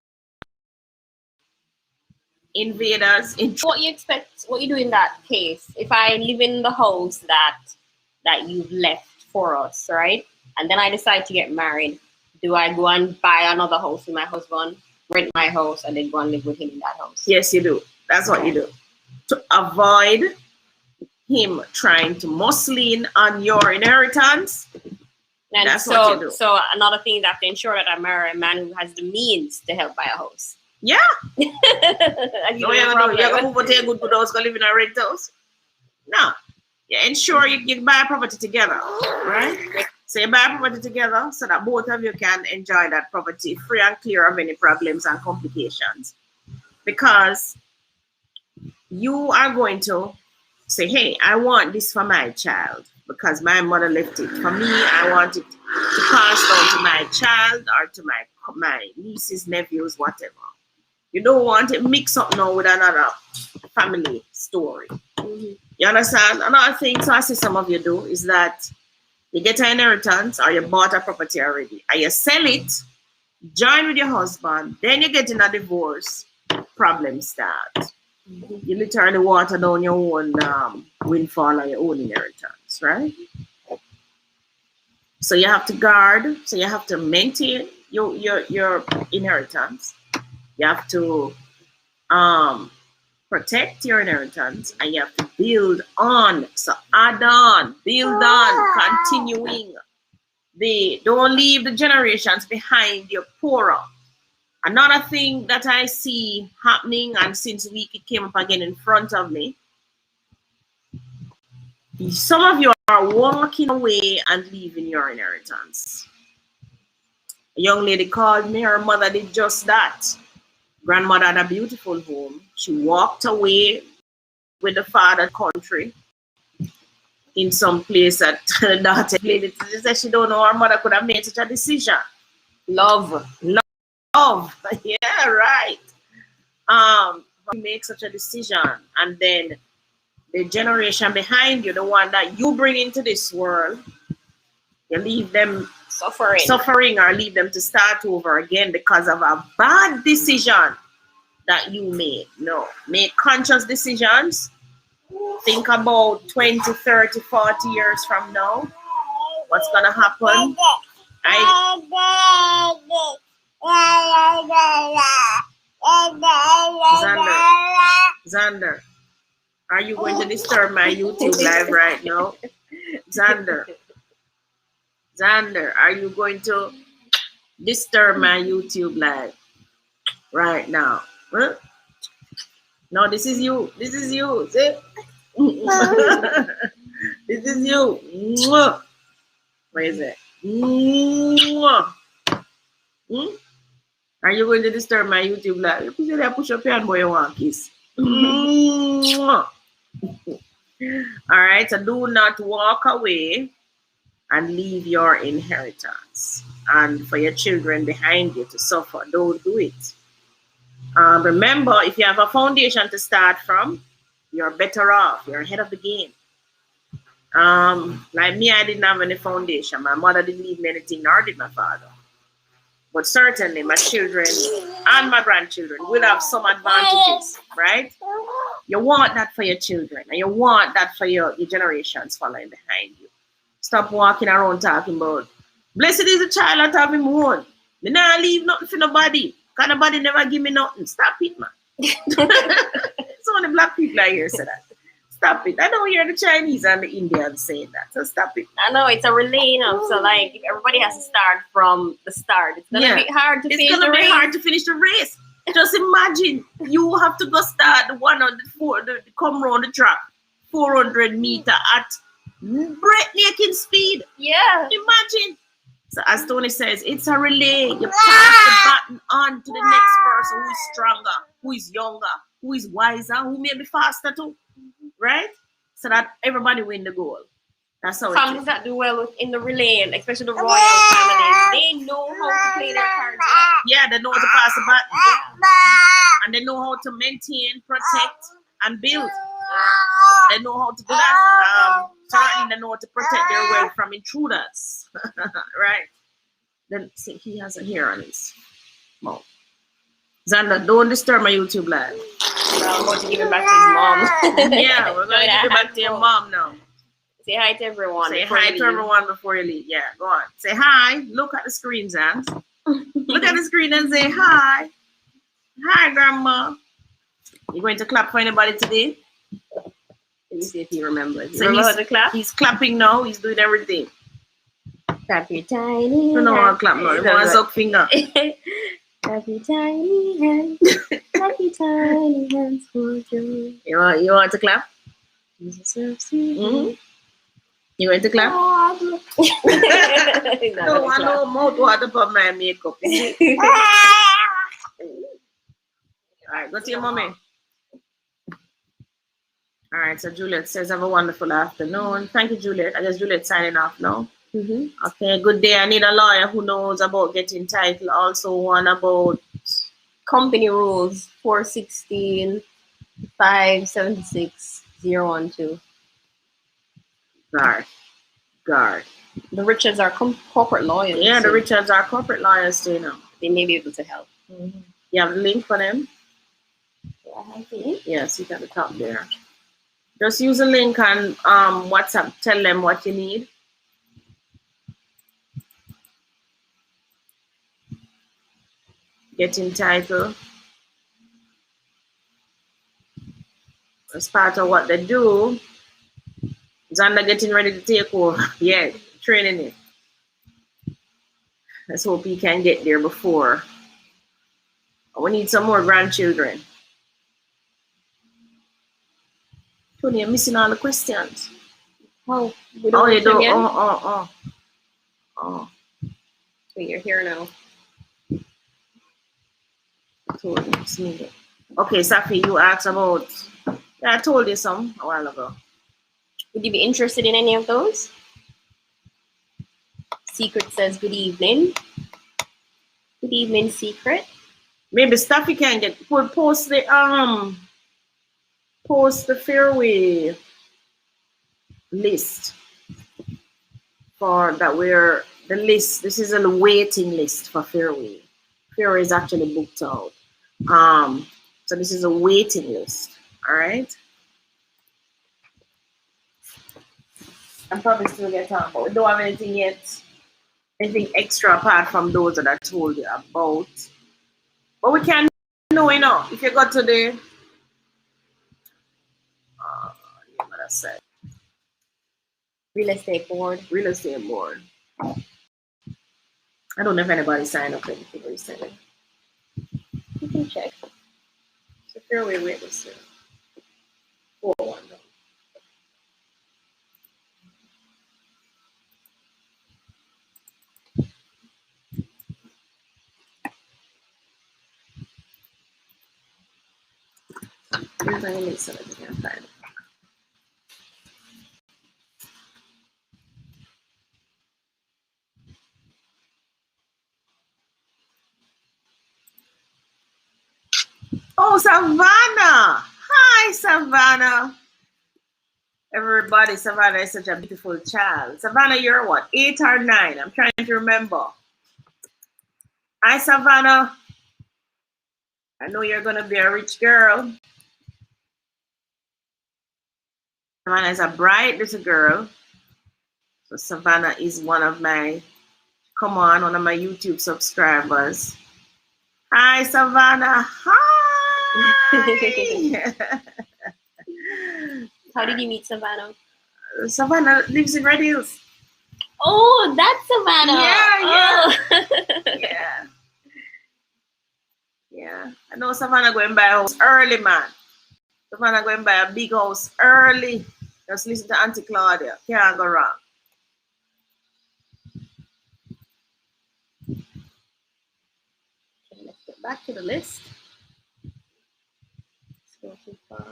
invaders. What you expect, what you do in that case, if I live in the house that you've left for us, right? And then I decide to get married, do I go and buy another house with my husband, rent my house, and then go and live with him in that house? Yes, you do. That's what you do. To avoid him trying to muscle in on your inheritance. And that's so, what you do. So another thing is I have to ensure that I marry a man who has the means to help buy a house. Yeah. You're gonna move to a good house, go live in a rent house. No. You ensure you buy a property together, right? So you buy a property together so that both of you can enjoy that property free and clear of any problems and complications. Because you are going to say, hey, I want this for my child because my mother left it for me. I want it to pass down to my child or to my nieces, nephews, whatever. You don't want it mixed up now with another family story. Mm-hmm. You understand? Another thing, so I see some of you do, is that you get an inheritance or you bought a property already and you sell it, join with your husband, then you get in a divorce, problems start. Mm-hmm. You literally water down your own windfall or your own inheritance, right? So you have to guard, so you have to maintain your inheritance. You have to protect your inheritance and you have to build on. So add on, build on, continuing. Don't leave the generations behind your poorer. Another thing that I see happening, and since week it came up again in front of me, some of you are walking away and leaving your inheritance. A young lady called me, her mother did just that. Grandmother had a beautiful home. She walked away with the father country in some place that the daughter played. She said she don't know her mother could have made such a decision. Love. Yeah, right. You make such a decision, and then the generation behind you, the one that you bring into this world, you leave them suffering or leave them to start over again because of a bad decision that you made. No, make conscious decisions. Think about 20, 30, 40 years from now. What's going to happen? Xander, are you going to disturb my YouTube live right now? Xander, are you going to disturb my YouTube live right now? Huh? No, this is you. This is you. See? This is you. Where is it? Are you going to disturb my YouTube live? You push up your hand, boy, you want kiss. All right, so do not walk away and leave your inheritance and for your children behind you to suffer. Don't do it. Remember, if you have a foundation to start from, you're better off. You're ahead of the game. Like me, I didn't have any foundation. My mother didn't leave me anything, nor did my father. But certainly my children and my grandchildren will have some advantages, right? You want that for your children, and you want that for your generations following behind you. Stop walking around talking about, blessed is the child that have him own. Me not leave nothing for nobody. Because nobody never give me nothing. Stop it, man. It's only black people I hear say that. Stop it. I don't hear the Chinese and the Indians saying that. So stop it. I know it's a relay now. So like if everybody has to start from the start. It's gonna be hard to finish the race. It's gonna be hard to finish the race. Just imagine you have to go start the one on come round the track, 400 meter at breathtaking speed. Yeah. Imagine. So as Tony says, it's a relay. You pass the baton on to the next person who is stronger, who is younger, who is wiser, who may be faster too. Right? So that everybody win the goal. That's how families that do well in the relay, especially the royal families, they know how to play their cards. Yeah, they know how to pass the baton. And they know how to maintain, protect, and build. They know how to do that. Certainly they know how to protect their wealth from intruders. Right? Then see, he has a hair on his mouth. Xander, don't disturb my YouTube live. I'm going to give it back to his mom. Yeah, we're going to give it back to your mom now. Say hi to everyone. Say hi to everyone before you leave. Yeah, go on. Say hi. Look at the screen, Zan. Look at the screen and say hi. Hi, Grandma. You going to clap for anybody today? Let me see if he remembers. So remember how to clap? He's clapping now. He's doing everything. Clap your tiny. I don't know how to clap now. You want to suck finger. Clap your tiny hands. Clap your tiny hands for joy. You want to clap? Jesus loves you. You want to clap? No, I don't want no mouth water for my makeup. Alright, go to your mommy. Alright, so Juliet says, have a wonderful afternoon. Thank you, Juliet. I guess Juliet signing off now. Okay, good day. I need a lawyer who knows about getting title. Also one about company rules 416 576 012. Guard. The Richards are corporate lawyers. Yeah, the Richards are corporate lawyers too now. They may be able to help. You have the link for them? Yeah, yes, it's at the top there. Just use a link and WhatsApp. Tell them what you need. Getting title. As part of what they do. Xander getting ready to take over. Yeah, training it. Let's hope he can get there before. We need some more grandchildren. Tony, you're missing all the questions. Oh, you don't. Oh. Wait, you're here now. Okay, Safi, you asked about. Yeah, I told you some a while ago. Would you be interested in any of those? Secret says, good evening. Good evening, Secret. Maybe Staffy can get post the fairway list for that we're the list. This is a waiting list for fairway. Fairway is actually booked out. So this is a waiting list. All right. I'm probably still get on, but we don't have anything yet. Anything extra apart from those that I told you about. But we can know, if you go to the what I said. Real estate board. Real estate board. I don't know if anybody signed up for anything recently. You can check. So fairway wait this year. 4-1. Here's my list so that we can find it. Oh, Savannah! Hi, Savannah. Everybody, Savannah is such a beautiful child. Savannah, you're what, 8 or 9? I'm trying to remember. Hi, Savannah. I know you're going to be a rich girl. Savannah is a bright little girl. So Savannah is one of my YouTube subscribers. Hi, Savannah. Hi. How did you meet Savannah? Savannah lives in Red Hills. Oh, that's Savannah. Yeah. Yeah. I know Savannah going buy a house early, man. Savannah going buy a big house early. Just listen to Auntie Claudia. Can't go wrong. Okay, let's get back to the list. Scroll too far.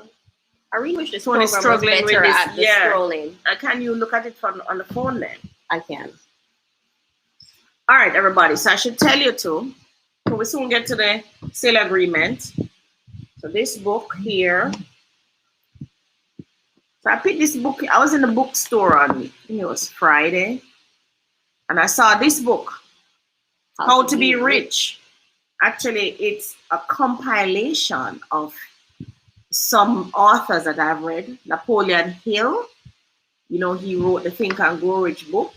I really wish this program was better at the scrolling. Can you look at it on the phone then? I can. All right, everybody. So I should tell you too. So we soon get to the sale agreement. So this book here. So I picked this book. I was in the bookstore on, I think it was Friday, and I saw this book, How to Be Rich. Actually, it's a compilation of some authors that I've read. Napoleon Hill, you know, he wrote the Think and Grow Rich book.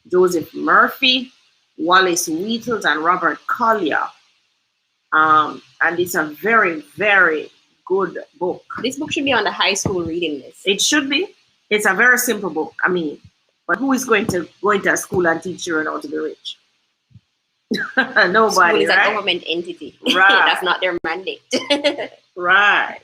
Joseph Murphy, Wallace Wheatles, and Robert Collier. And it's a very, very good book. This book should be on the high school reading list. It should be. It's a very simple book. I mean, but who is going to go into a school and teach children how to be rich? Nobody. School is right? a government entity. Right. That's not their mandate. Right.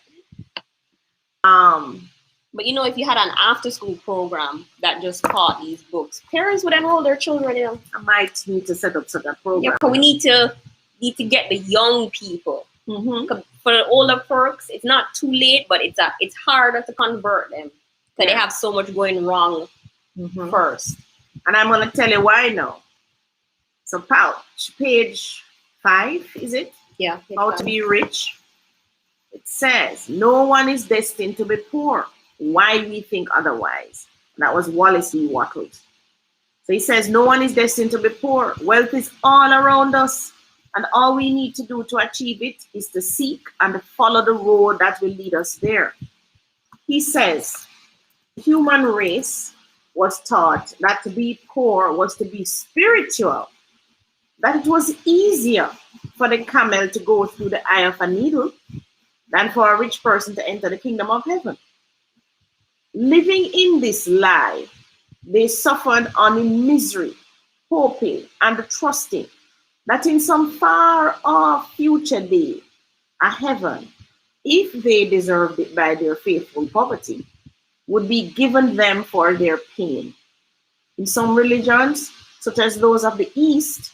But you know, if you had an after-school program that just taught these books, parents would enroll their children in them. I might need to set up such a program. Yeah, but we need to get the young people. Mm-hmm. For the older folks, it's not too late, but it's harder to convert them because they have so much going wrong first. And I'm going to tell you why now. So page 5, is it? Yeah. How to Be Rich. It says, no one is destined to be poor. Why we think otherwise? That was Wallace E. Wattles. So he says, no one is destined to be poor. Wealth is all around us. And all we need to do to achieve it is to seek and follow the road that will lead us there. He says, the human race was taught that to be poor was to be spiritual, that it was easier for the camel to go through the eye of a needle than for a rich person to enter the kingdom of heaven. Living in this lie, they suffered on in misery, hoping and trusting that in some far off future day, a heaven, if they deserved it by their faithful poverty, would be given them for their pain. In some religions, such as those of the East,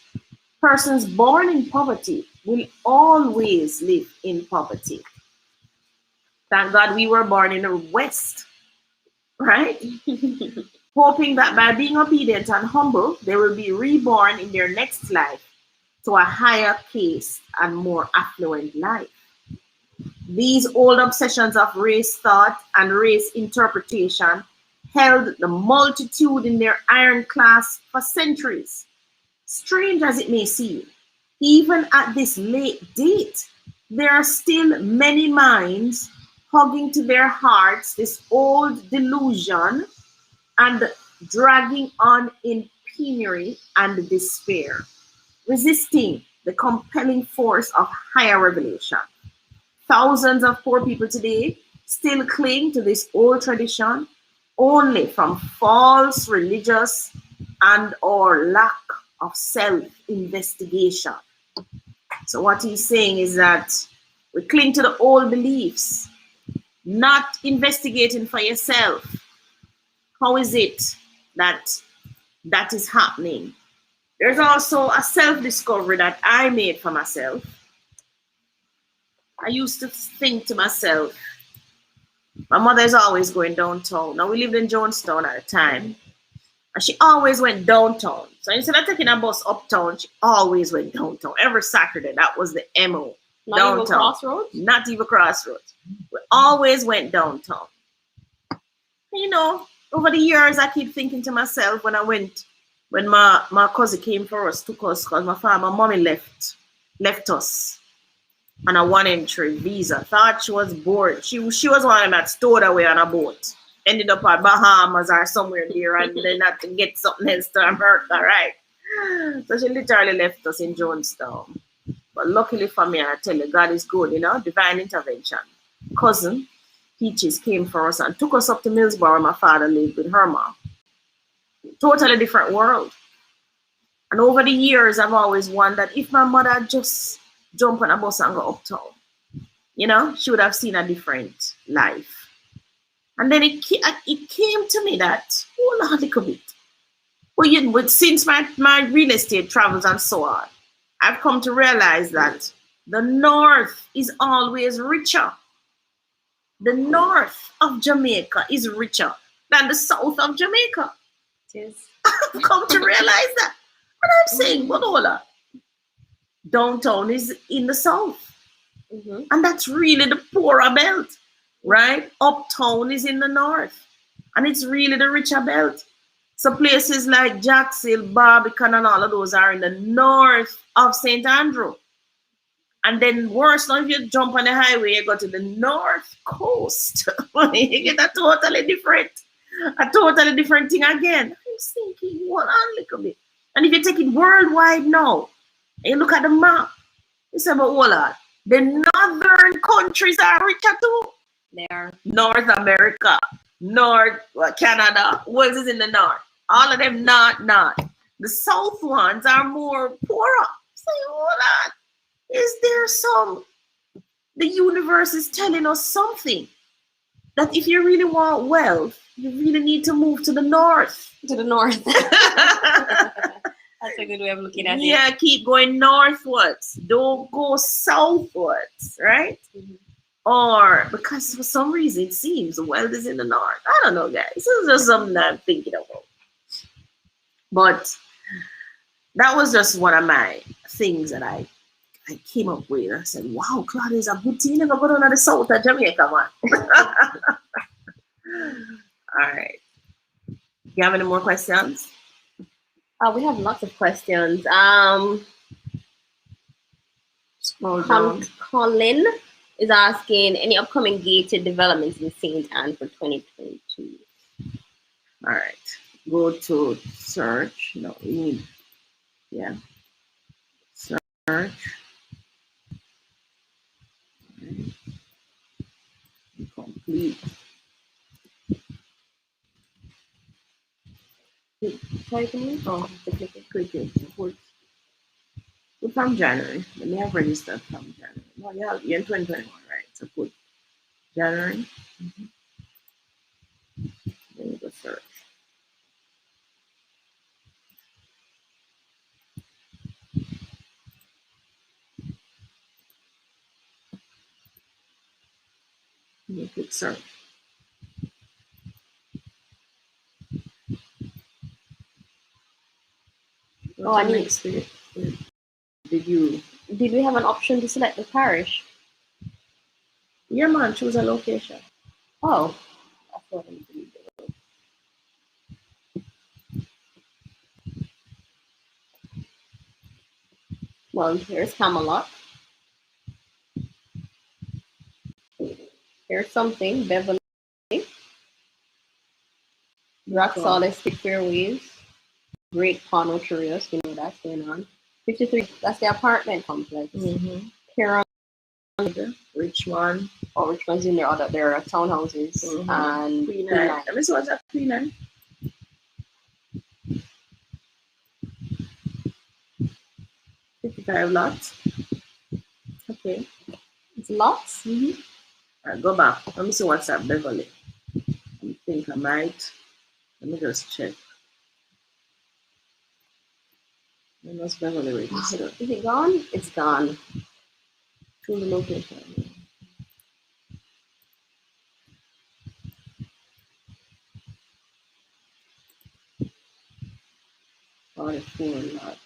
persons born in poverty will always live in poverty. Thank God we were born in the West, right? Hoping that by being obedient and humble, they will be reborn in their next life to a higher pace and more affluent life. These old obsessions of race thought and race interpretation held the multitude in their iron clasp for centuries. Strange as it may seem, even at this late date, there are still many minds hugging to their hearts this old delusion and dragging on in penury and despair, resisting the compelling force of higher revelation. Thousands of poor people today still cling to this old tradition only from false religious and or lack of self-investigation. So what he's saying is that we cling to the old beliefs, not investigating for yourself. How is it that that is happening? There's also a self-discovery that I made for myself. I used to think to myself, my mother is always going downtown. Now we lived in Jonestown at the time, and she always went downtown. So instead of taking a bus uptown, she always went downtown. Every Saturday, that was the MO. Not downtown. even Crossroads? Not even Crossroads. We always went downtown. You know, over the years, I keep thinking to myself when my cousin came for us, took us, because my mommy left us on a 1 entry visa. Thought she was bored. She was one of them that stowed away on a boat. Ended up at Bahamas or somewhere there and then had to get something else to America, right? So she literally left us in Jonestown. But luckily for me, I tell you, God is good, you know, divine intervention. Cousin Peaches came for us and took us up to Millsboro where my father lived with her mom. Totally different world. And over the years, I've always wondered if my mother just jumped on a bus and go uptown, you know, she would have seen a different life. And then it came to me that, hold on a little bit. But since my real estate travels and so on, I've come to realize that the north is always richer. The north of Jamaica is richer than the south of Jamaica. Yes. I've come to realize that. And I'm saying, but hold on. Downtown is in the south. Mm-hmm. And that's really the poorer belt, right? Uptown is in the north. And it's really the richer belt. So places like Jacksonville, Barbican, and all of those are in the north of St. Andrew. And then worse, now if you jump on the highway, you go to the north coast. You get a totally different thing again. I'm thinking, hold on a little bit. And if you take it worldwide now, and you look at the map, you say, but hold on, the northern countries are richer too. They are. North America, Canada, what is in the north? All of them not. The south ones are more poorer. Say, hold on. Is there the universe is telling us something that if you really want wealth, you really need to move to the north. To the north. That's a good way of looking at it. Yeah, keep going northwards. Don't go southwards, right? Mm-hmm. Or because for some reason it seems the wealth is in the north. I don't know, guys. This is just something I'm thinking about. But that was just one of my things that I came up with. I said, wow, Claudia, is a good thing. You never go down to the south of Jamaica, man. All right. You have any more questions? We have lots of questions. Scroll down. Colin is asking any upcoming gated developments in St. Anne for 2022. All right. Go to search. No, you need, yeah. Search. Complete. Type in. Oh, click it. Put from January. Let me have registered from January. No, yeah, you're in 2021, right? So put January. Mm-hmm. Then you go search. You click search. Oh, I need. Did we have an option to select the parish? Yeah, man, choose a location. Oh, I thought I did. Well, here's Camelot. Here's something, Beverly. Rock Solid Stick Fairways. Great Pano Curious, you know that's going on. 53, that's the apartment complex. Mm-hmm. Here Richmond. Oh, Richmond's in there. There are townhouses and Queen Anne. Let me see what's that Queen Anne. 55 lots. Okay. It's lots. Mm-hmm. All right, go back. Let me see what's at Beverly. I think I might. Let me just check. When was Beverly registered? Is it gone? It's gone. To the location. 44 lots.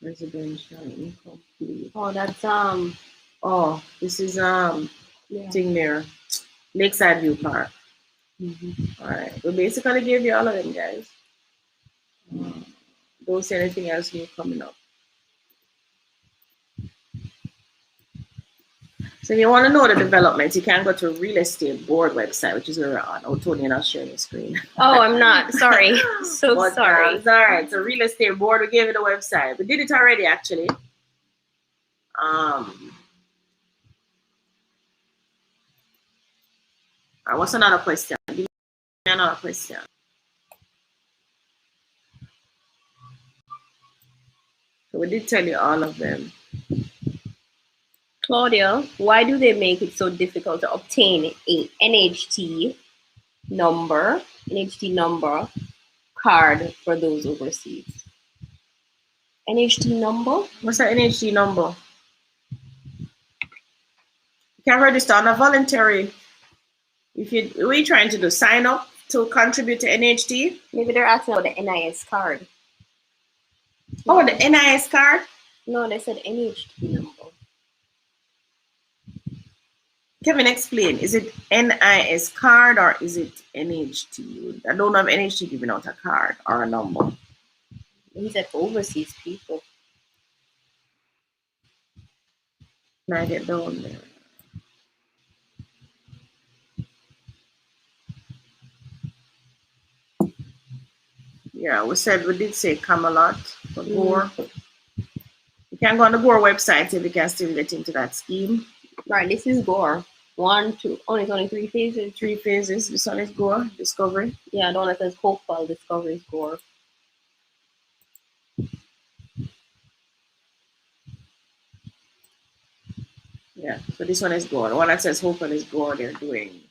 Residential incomplete. Oh, that's Oh, this is thing there. Lakeside View Park. Mm-hmm. All right. We basically gave you all of them, guys. Don't see anything else new coming up. So if you want to know the developments, you can go to real estate board website, which is where we're on. Oh, Tony, not sharing your screen. Oh, I'm not. Sorry. So But, sorry. It's all right. So real estate board, we gave you the website. We did it already, actually. What's another question? Give me another question. So we did tell you all of them. Claudia, why do they make it so difficult to obtain a NHT number card for those overseas? NHT number? What's the NHT number? You can register on a voluntary. What are you trying to do? Sign up to contribute to NHT? Maybe they're asking about the NIS card. Oh, the NIS card? No, they said NHT number. Kevin, explain. Is it NIS card or is it NHT? I don't have NHT giving out a card or a number. He said for overseas people. Can I get down there? Yeah, we did say Camelot for Gore. You can go on the Gore website if you can still get into that scheme. Right, this is Gore. 1, 2, it's only 3 phases. 3 phases. This one is Gore, Discovery. Yeah, the one that says Hopeful Discovery is Gore. Yeah, so this one is Gore. The one that says Hopeful is Gore, they're doing.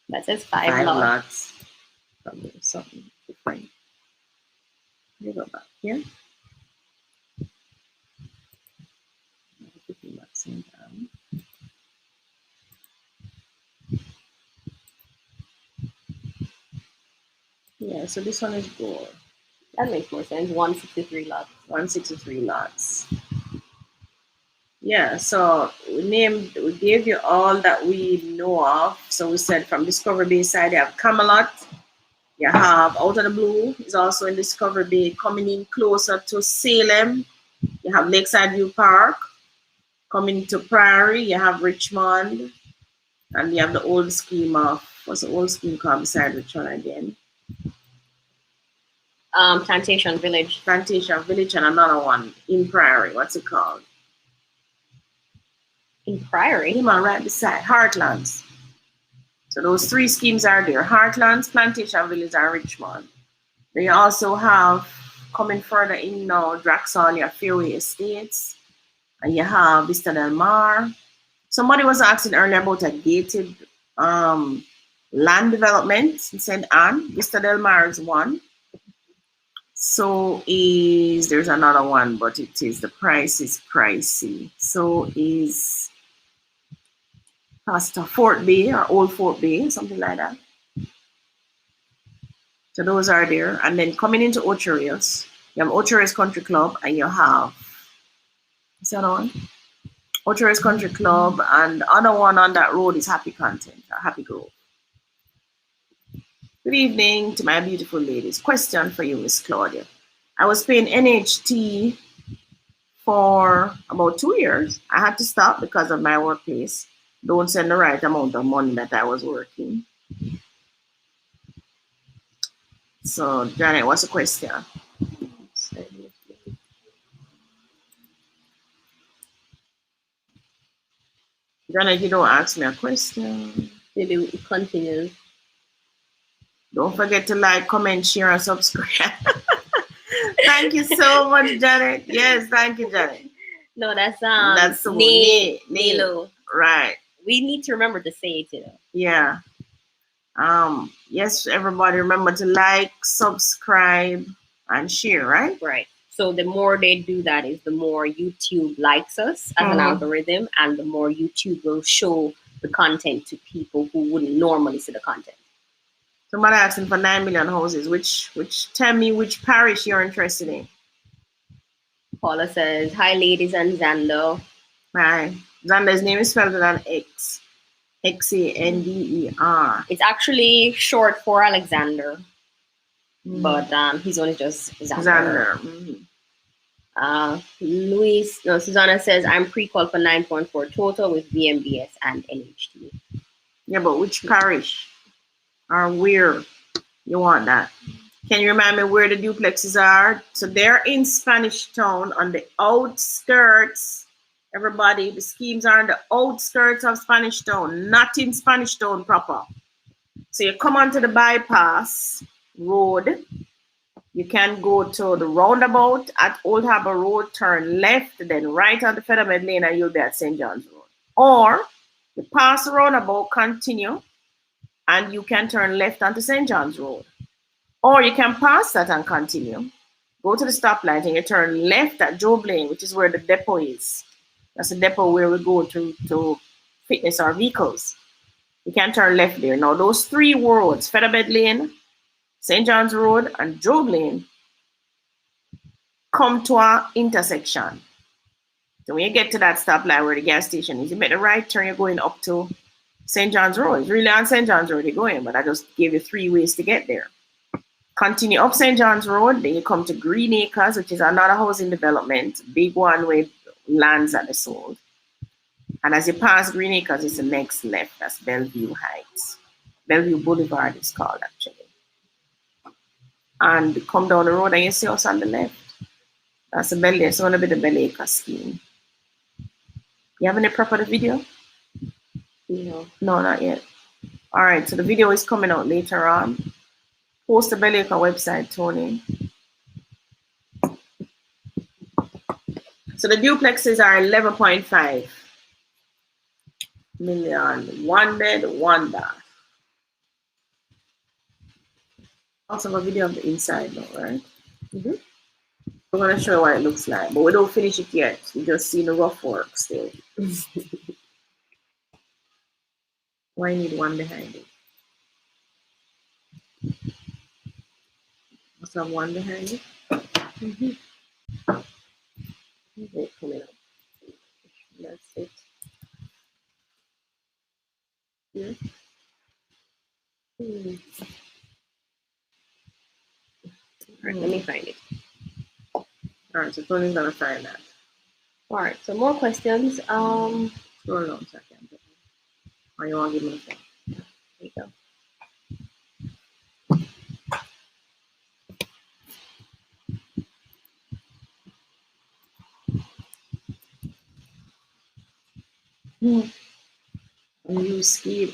That says 5 lots. Something different. Let me go back here. Yeah, so this one is Gore. That makes more sense. 163 lots. 163 lots. Yeah, so we gave you all that we know of. So we said from Discovery Bay side, you have Camelot. You have Out of the Blue is also in Discovery Bay, coming in closer to Salem. You have Lakeside View Park. Coming to Prairie, you have Richmond. And you have the old scheme of, what's the old scheme called beside Richmond again? Plantation Village. Plantation Village and another one in Prairie. What's it called? In Prairie? Come on, right beside Heartlands. So those 3 schemes are there. Heartlands, Plantation Village, and Richmond. They also have, coming further in now, Draxall, your Fairway Estates. And you have Vista Del Mar. Somebody was asking earlier about a gated land development in St. Anne. Vista Del Mar is one. So there's another one, but the price is pricey. So is Pastor Fort Bay or Old Fort Bay, something like that. So those are there. And then coming into Ocho Rios, you have Ocho Rios Country Club and you have, what's the other one? Ocho Rios Country Club, and the other one on that road is Happy Content, or Happy Grove. Good evening to my beautiful ladies. Question for you, Miss Claudia. I was paying NHT for about 2 years. I had to stop because of my workplace. Don't send the right amount of money that I was working. So, Janet, what's the question? Janet, you don't ask me a question. Maybe we continue. Don't forget to like, comment, share, and subscribe. Thank you so much, Janet. Yes, thank you, Janet. No, that's Nilo. Right. We need to remember to say it, you know. Yeah. Yes, everybody remember to like, subscribe, and share, right? Right. So the more they do that is the more YouTube likes us as an algorithm, and the more YouTube will show the content to people who wouldn't normally see the content. Somebody asking for 9 million houses. Tell me which parish you're interested in. Paula says, hi ladies and Xander. Hi. Xander's name is spelled with an X. Xander. It's actually short for Alexander, but his one is just Xander. Susanna says, I'm pre-qual for 9.4 total with VMBS and NHT. Yeah, but which parish or where you want that? Can you remind me where the duplexes are? So they're in Spanish Town on the outskirts. Everybody, the schemes are on the outskirts of Spanish Town, not in Spanish Town proper. So you come onto the bypass road. You can go to the roundabout at Old Harbor Road, turn left, then right on the Featherhead Lane, and you'll be at St. John's Road. Or you pass the roundabout, continue, and you can turn left onto St. John's Road. Or you can pass that and continue. Go to the stoplight and you turn left at Job Lane, which is where the depot is. That's the depot where we go to fitness our vehicles. You can turn left there. Now, those three roads, Featherbed Lane, St. John's Road, and Job Lane, come to an intersection. So when you get to that stoplight where the gas station is, you make the right turn, you're going up to St. John's Road. It's really on St. John's Road you're going, but I just gave you 3 ways to get there. Continue up St. John's Road, then you come to Green Acres, which is another housing development, big one with lands that are sold. And as you pass Green Acres, it's the next left. That's Bellevue Heights. Bellevue Boulevard is called, actually. And come down the road and you see us on the left. That's the Bellevue. It's going to be the Bell Acres scheme. You have any prep of the video? No. No, not yet. All right, so the video is coming out later on. Post the Bell Acre website, Tony. So the duplexes are 11.5 million. 1 bed, 1 bath. Also a video of the inside now, right? Mm-hmm. We're going to show you what it looks like, but we don't finish it yet. We just see the rough work still. Why you need one behind it? Also have one behind it. Mm-hmm. Wait, coming up. That's it. Yeah. All right, let me find it. All right, so Tony's gonna find that. All right, so more questions. Scroll down a second. Or you want to give me a phone? There you go.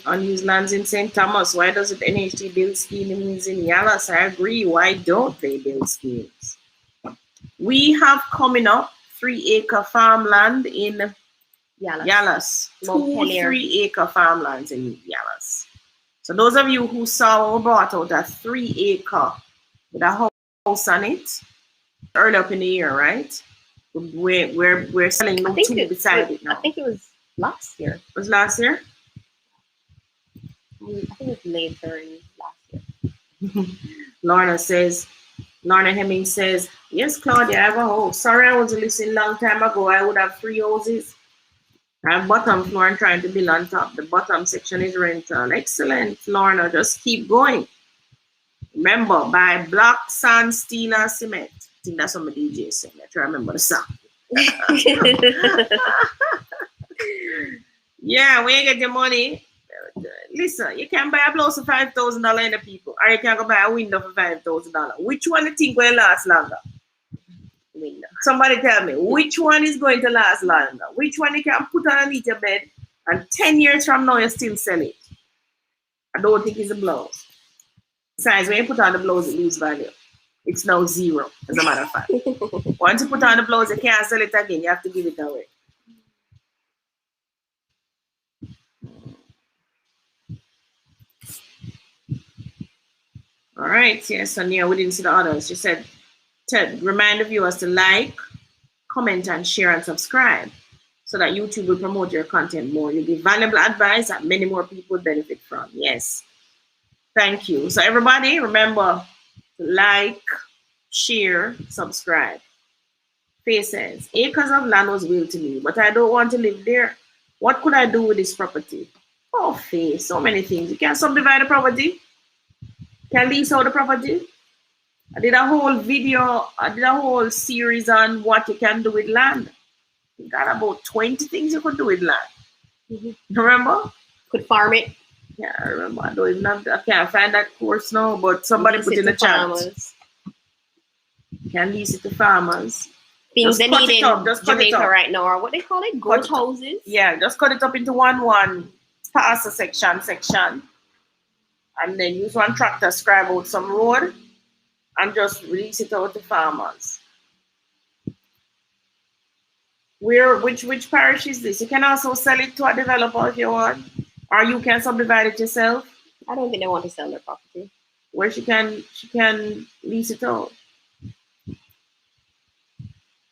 Unused lands in St. Thomas. Why doesn't NHT build schemes in Yalas? I agree. Why don't they build schemes? We have coming up 3-acre farmland in Yalas. 2 3-acre farmlands in Yalas. So those of you who saw we brought out a 3-acre with a house on it early up in the year, right? We're selling no 2 beside it now. I think it was last year. It was last year? I think it was later in last year. Lorna Hemming says, yes, Claudia, I have a house. Sorry, I was listening long time ago. I would have 3 houses. I have bottom floor and trying to build on top. The bottom section is rental. Excellent, Lorna. Just keep going. Remember, buy block, sand, steel, and cement. I think that's what my DJ is saying. I try to remember the song. Yeah, when you get your money, listen, you can buy a blouse for $5,000 in the people, or you can go buy a window for $5,000. Which one do you think will last longer? Window. Somebody tell me, which one is going to last longer? Which one you can put underneath your bed and 10 years from now you still sell it? I don't think it's a blouse. Besides, when you put on the blouse, it loses value. It's now 0, as a matter of fact. Once you put on the blouse, you can't sell it again. You have to give it away. All right, yes, and yeah, we didn't see the others. She said, Ted, remind the viewers to like, comment, and share and subscribe so that YouTube will promote your content more. You give valuable advice that many more people benefit from. Yes. Thank you. So everybody, remember to like, share, subscribe. Faye says, acres of land was willed to me, but I don't want to live there. What could I do with this property? Oh, Faye, so many things. You can subdivide the property. You can lease out the property. I did a whole video, I did a whole series on what you can do with land. You got about 20 things you could do with land. Remember? Could farm it. Yeah, I remember. I don't even have, I can't find that course now, but somebody put in the chat. Farmers. You can lease it to farmers. Things they need in just Jamaica right now, or what they call it, goat houses. Yeah, just cut it up into one pass a section, and then use one tractor, scribe out some road, and just release it out to farmers. Which parish is this? You can also sell it to a developer if you want, or you can subdivide it yourself. I don't think they want to sell their property. Where she can lease it out.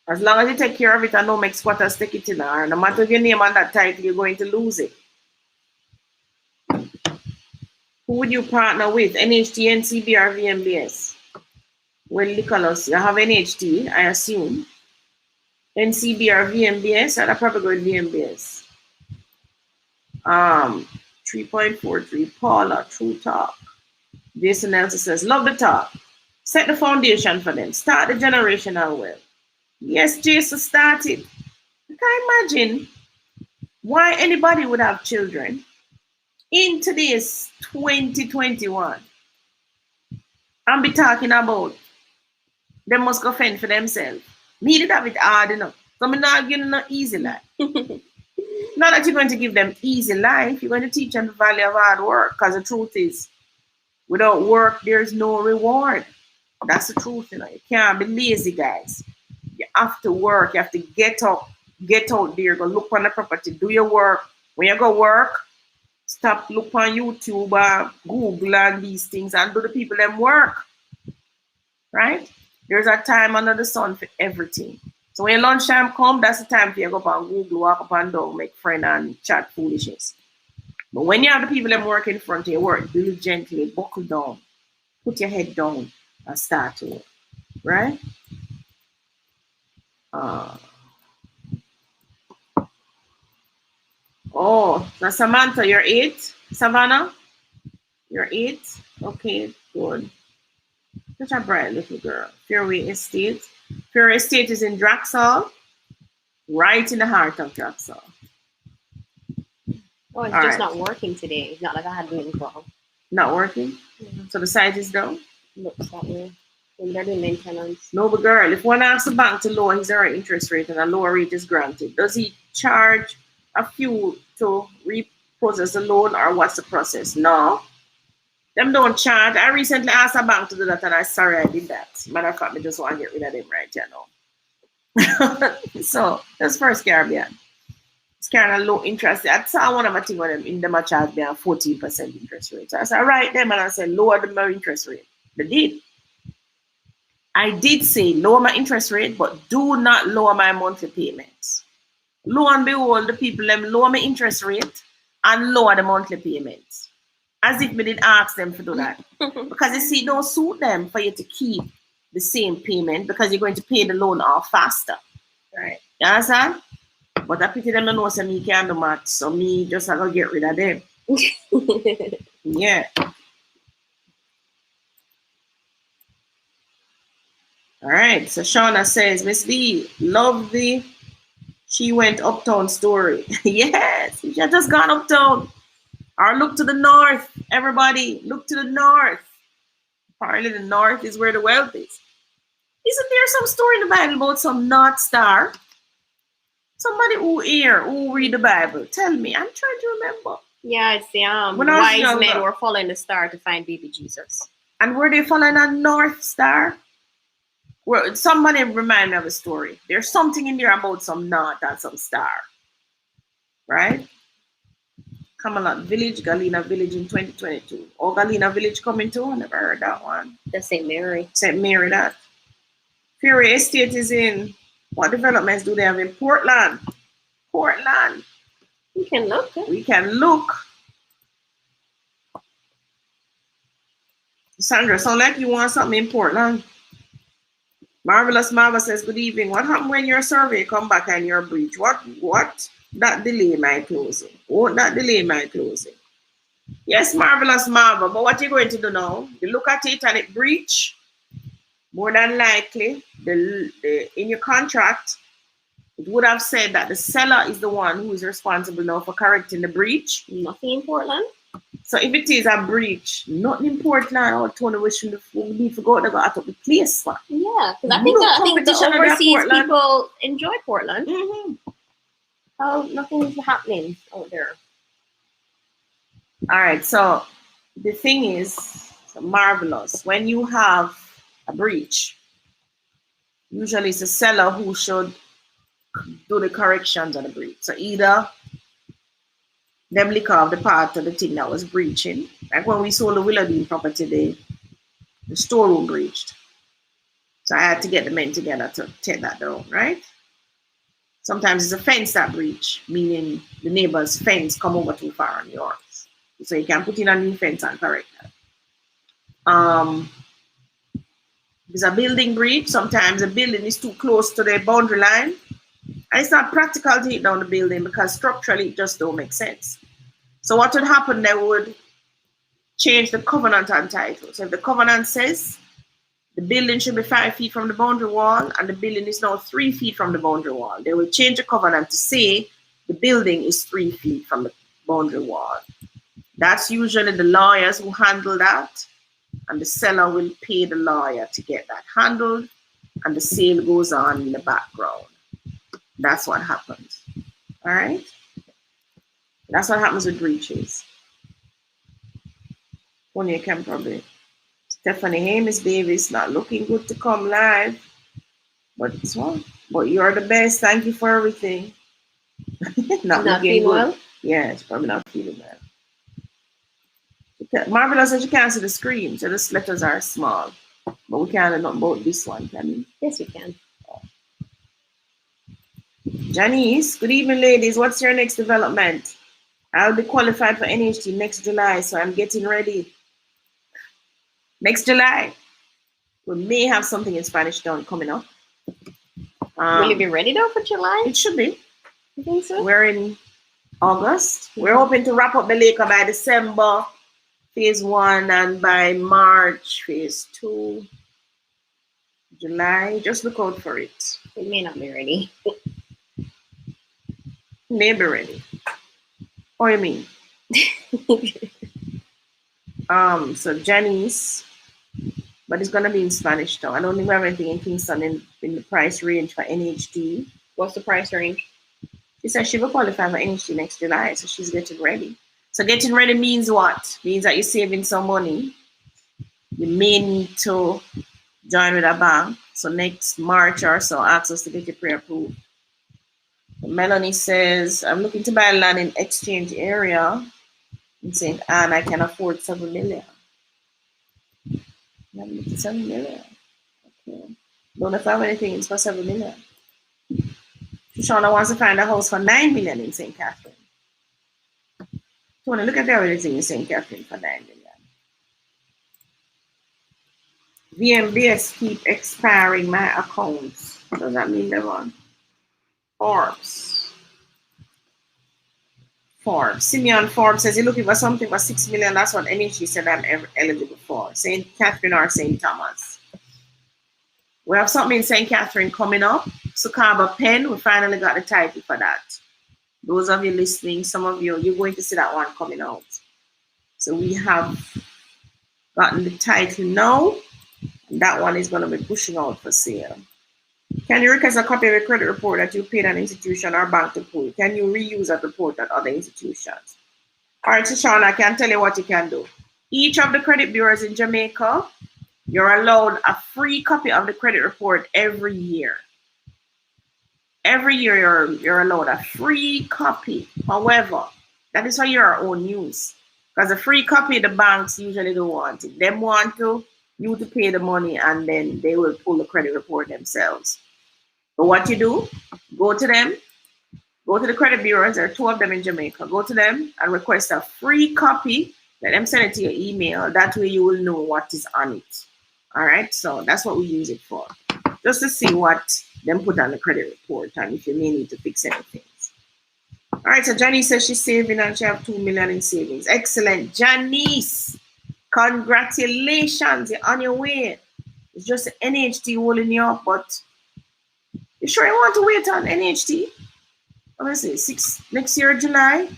As long as you take care of it and don't make squatters take it in her, no matter if your name on that title, you're going to lose it. Who would you partner with? NHT, NCB, or VMBS? Well, Nicholas, you have NHT, I assume. NCB or VMBS, I'd probably go with VMBS. 3.43, Paula, True Talk. Jason Nelson says, love the talk. Set the foundation for them. Start the generational well. Yes, Jason started. I can't imagine why anybody would have children in today's 2021 and be talking about they must go fend for themselves. Me did have it hard enough. So I'm not giving them an easy life. Not that you're going to give them easy life, you're going to teach them the value of hard work, because the truth is, without work, there's no reward. That's the truth, you know. You can't be lazy, guys. You have to work. You have to get out there, go look on the property, do your work. When you go work, stop, look on YouTube or Google and these things and do the people them work. Right? There's a time under the sun for everything. So when your lunchtime come, that's the time for you to go up on Google, walk up and down, make friends and chat foolishness. But when you have the people them work in front of you, work diligently, buckle down, put your head down and start to work. Right? Oh, now Samantha, you're 8. Savannah, you're 8. Okay, good. Such a bright little girl. Fairway Estate. Fairway Estate is in Draxall, right in the heart of Draxall. Oh, it's just not working today. It's not like I had doing wrong. Not working? Mm-hmm. So the site is down? Looks that way. When they're doing maintenance. No, but girl, if one asks the bank to lower his or her interest rate and a lower rate is granted, does he charge a few to repossess the loan, or what's the process? No. Them don't charge. I recently asked a bank to do that, and I'm sorry I did that. Matter of fact, I just want to get rid of them right now. So that's First Caribbean. It's kind of low interest. I saw one of my things with them in them charge me a 14% interest rate. So I said, write them and I said, lower the interest rate. They did. I did say lower my interest rate, but do not lower my monthly payments. Lo and behold, the people them lower my interest rate and lower the monthly payments. As if we did ask them to do that. Because you see, it don't suit them for you to keep the same payment because you're going to pay the loan off faster. Right. You understand? But I pity them and know so me can't do much. So me just have to get rid of them. Yeah. All right. So Shauna says, Miss D, love the she went uptown story. Yes, she had just gone uptown. Or look to the north. Everybody, look to the north. Apparently the north is where the wealth is. Isn't there some story in the Bible about some North Star? Somebody who read the Bible. Tell me. I'm trying to remember. Yeah, it's the wise men were following the star to find baby Jesus. And were they following a North Star? Well, somebody remind me of a story. There's something in there about some north and some star. Right? Camelot Village, Galena Village in 2022. Oh, Galena Village coming too? I never heard that one. That's St. Mary. St. Mary, that. Fury Estate is in, what developments do they have in Portland? Portland. We can look. Yeah. We can look. Sandra, sound like you want something in Portland. Marvelous Marva says, good evening. What happened when your survey come back and your breach? What? That delay my closing. Won't that delay my closing? Yes, marvelous, Marvel. But what you're going to do now, you look at it and it breach, more than likely, in your contract, it would have said that the seller is the one who is responsible now for correcting the breach. Nothing in Portland. So if it is a breach, nothing in Portland or Tony, we need to go to the place. Yeah, because I think the overseas people enjoy Portland. Mm-hmm. Oh, nothing's happening out there. All right, so the thing is marvelous. When you have a breach, usually it's the seller who should do the corrections on the breach. So either them lick off the part of the thing that was breaching. Like when we sold the Willardine property, the storeroom breached. So I had to get the men together to take that down, right? Sometimes it's a fence that breach, meaning the neighbor's fence come over too far on yours. So you can put in a new fence and correct that. There's a building breach. Sometimes a building is too close to the boundary line. And it's not practical to hit down the building because structurally it just don't make sense. So what would happen, they would change the covenant on title. So if the covenant says the building should be 5 feet from the boundary wall and the building is now 3 feet from the boundary wall, they will change the covenant to say the building is 3 feet from the boundary wall. That's usually the lawyers who handle that, and the seller will pay the lawyer to get that handled, and the sale goes on in the background. That's what happens. All right? That's what happens with breaches. Tony can probably. Stephanie, hey, Miss Davis, not looking good to come live. But you're the best. Thank you for everything. not looking good. Well? Yeah, it's probably not feeling well. Marvelous that you can't see the screen, so the letters are small. But we can't know about this one, can we? Yes, we can. Janice, good evening, ladies. What's your next development? I'll be qualified for NHT next July, so I'm getting ready. Next July, we may have something in Spanish Town coming up. Will you be ready though for July? It should be. You think so? We're in August. We're hoping to wrap up the lake by December, phase 1, and by March, phase 2. July, just look out for it. It may not be ready. Maybe ready. What do you mean? So Janice, but it's gonna be in Spanish Town. I don't think we have anything in Kingston in the price range for NHD. What's the price range? She said she will qualify for NHD next July, so she's getting ready. So getting ready means what? Means that you're saving some money. You may need to join with a bank. So next March or so, ask us to get your pre-approved. Melanie says, I'm looking to buy land in Exchange area in St. Anne. I can afford 7 million. 7 million. Okay. Don't know if I have anything for 7 million. Shoshana wants to find a house for 9 million in St. Catherine. Tony, look at everything in St. Catherine for 9 million. VMBS keep expiring my accounts. What does that mean, Devon? Forbes. Simeon Forbes says he's looking for something for 6 million. That's what NHG said I'm eligible for. St. Catherine or St. Thomas. We have something in St. Catherine coming up. Sukaba Pen, we finally got the title for that. Those of you listening, some of you, you're going to see that one coming out. So we have gotten the title now. And that one is going to be pushing out for sale. Can you request a copy of a credit report that you paid an institution or bank to pull? Can you reuse that report at other institutions? All right, Shoshana, I can tell you what you can do. Each of the credit bureaus in Jamaica, you're allowed a free copy of the credit report every year. Every year you're allowed a free copy. However, that is for your own use. Because a free copy, the banks usually don't want it. They want you to pay the money and then they will pull the credit report themselves. So what you do, go to them, go to the credit bureaus, there are 2 of them in Jamaica, go to them and request a free copy, let them send it to your email, that way you will know what is on it. All right, so that's what we use it for, just to see what them put on the credit report and if you may need to fix anything. All right, so Janice says she's saving and she have 2 million in savings. Excellent. Janice, congratulations. You're on your way. It's just NHT holding you up, but you sure you want to wait on NHT? Let me see, next year, July?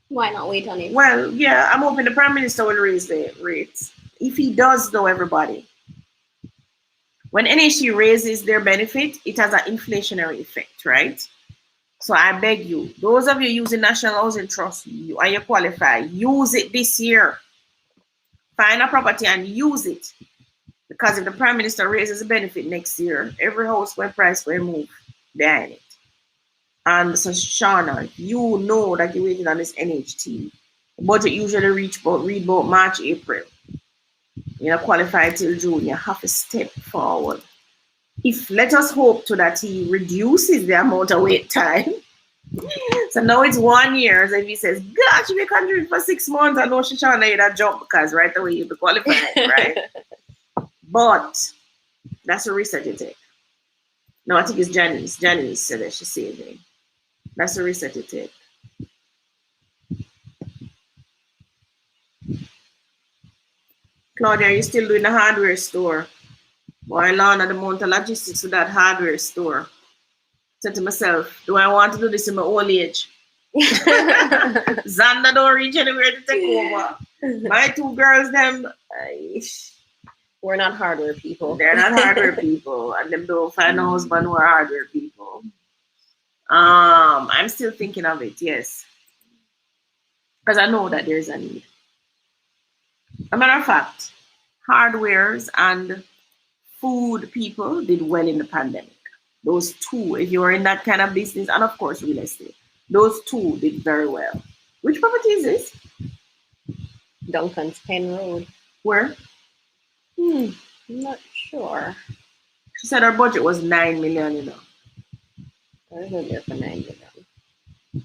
Why not wait on it? Well, yeah, I'm hoping the Prime Minister will raise the rates. If he does, though, everybody, when NHT raises their benefit, it has an inflationary effect, right? So I beg you, those of you using National Housing Trust, you qualify, use it this year. Find a property and use it. Because if the Prime Minister raises the benefit next year, every house where price will move behind it. And so, Shauna, you know that you're waiting on this NHT. The budget usually read about March, April. You know, qualify till June. You have to step forward. If let us hope to that he reduces the amount of wait time. So now it's 1 year. As if he says, gosh, you can for 6 months. I know Shoshana you that jump because right away you'll be qualified, right? But that's a reset you take. No, I think it's Janice. Janice said that she's saving. That's a reset you take. Claudia, are you still doing the hardware store? Boy, I learned the amount of logistics with that hardware store. Said to myself, do I want to do this in my old age? Xander don't reach anywhere to take over. My 2 girls, them, we're not hardware people. They're not hardware people, and them don't find a husband who are hardware people. I'm still thinking of it, yes, because I know that there's a need. As a matter of fact, hardwares and food people did well in the pandemic. Those 2, if you were in that kind of business, and of course real estate, those 2 did very well. Which property is this? Duncan's Pen Road. Where? I'm not sure. She said her budget was 9 million, you know. I wasn't there for 9 million.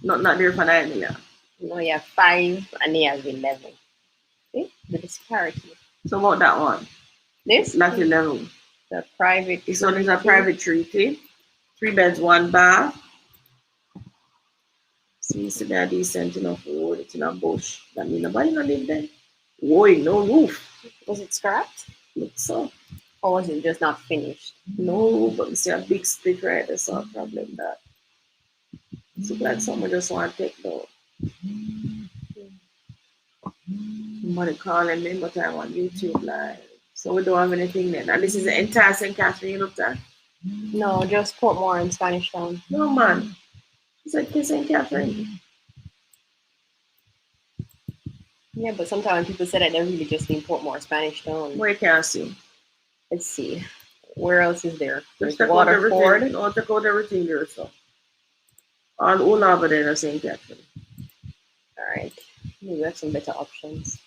Not there for 9 million. No, you have 5 and you have 11. See? The disparity. So about that one? This? That's 11. The private. This one is a private treaty. 3 beds, 1 bath. Seems to be a decent enough road. It's in a bush. That means nobody not live there. Boy, no roof. Was it scrapped? Looks so. Or was it just not finished? No, but you see a big split right there, so a problem that. It's like someone just want to take down. Somebody calling me, but I'm on YouTube live. So we don't have anything there. And this is the entire St. Catherine you looked at? No, just Portmore and Spanish Town. No, man. It's like St. Catherine. Yeah, but sometimes people say that they're really just in Portmore, Spanish Town. Where can I see? Let's see. Where else is there? There's Just Waterford. No, take out everything there, so. All over there in St. Catherine. Alright. Maybe we have some better options.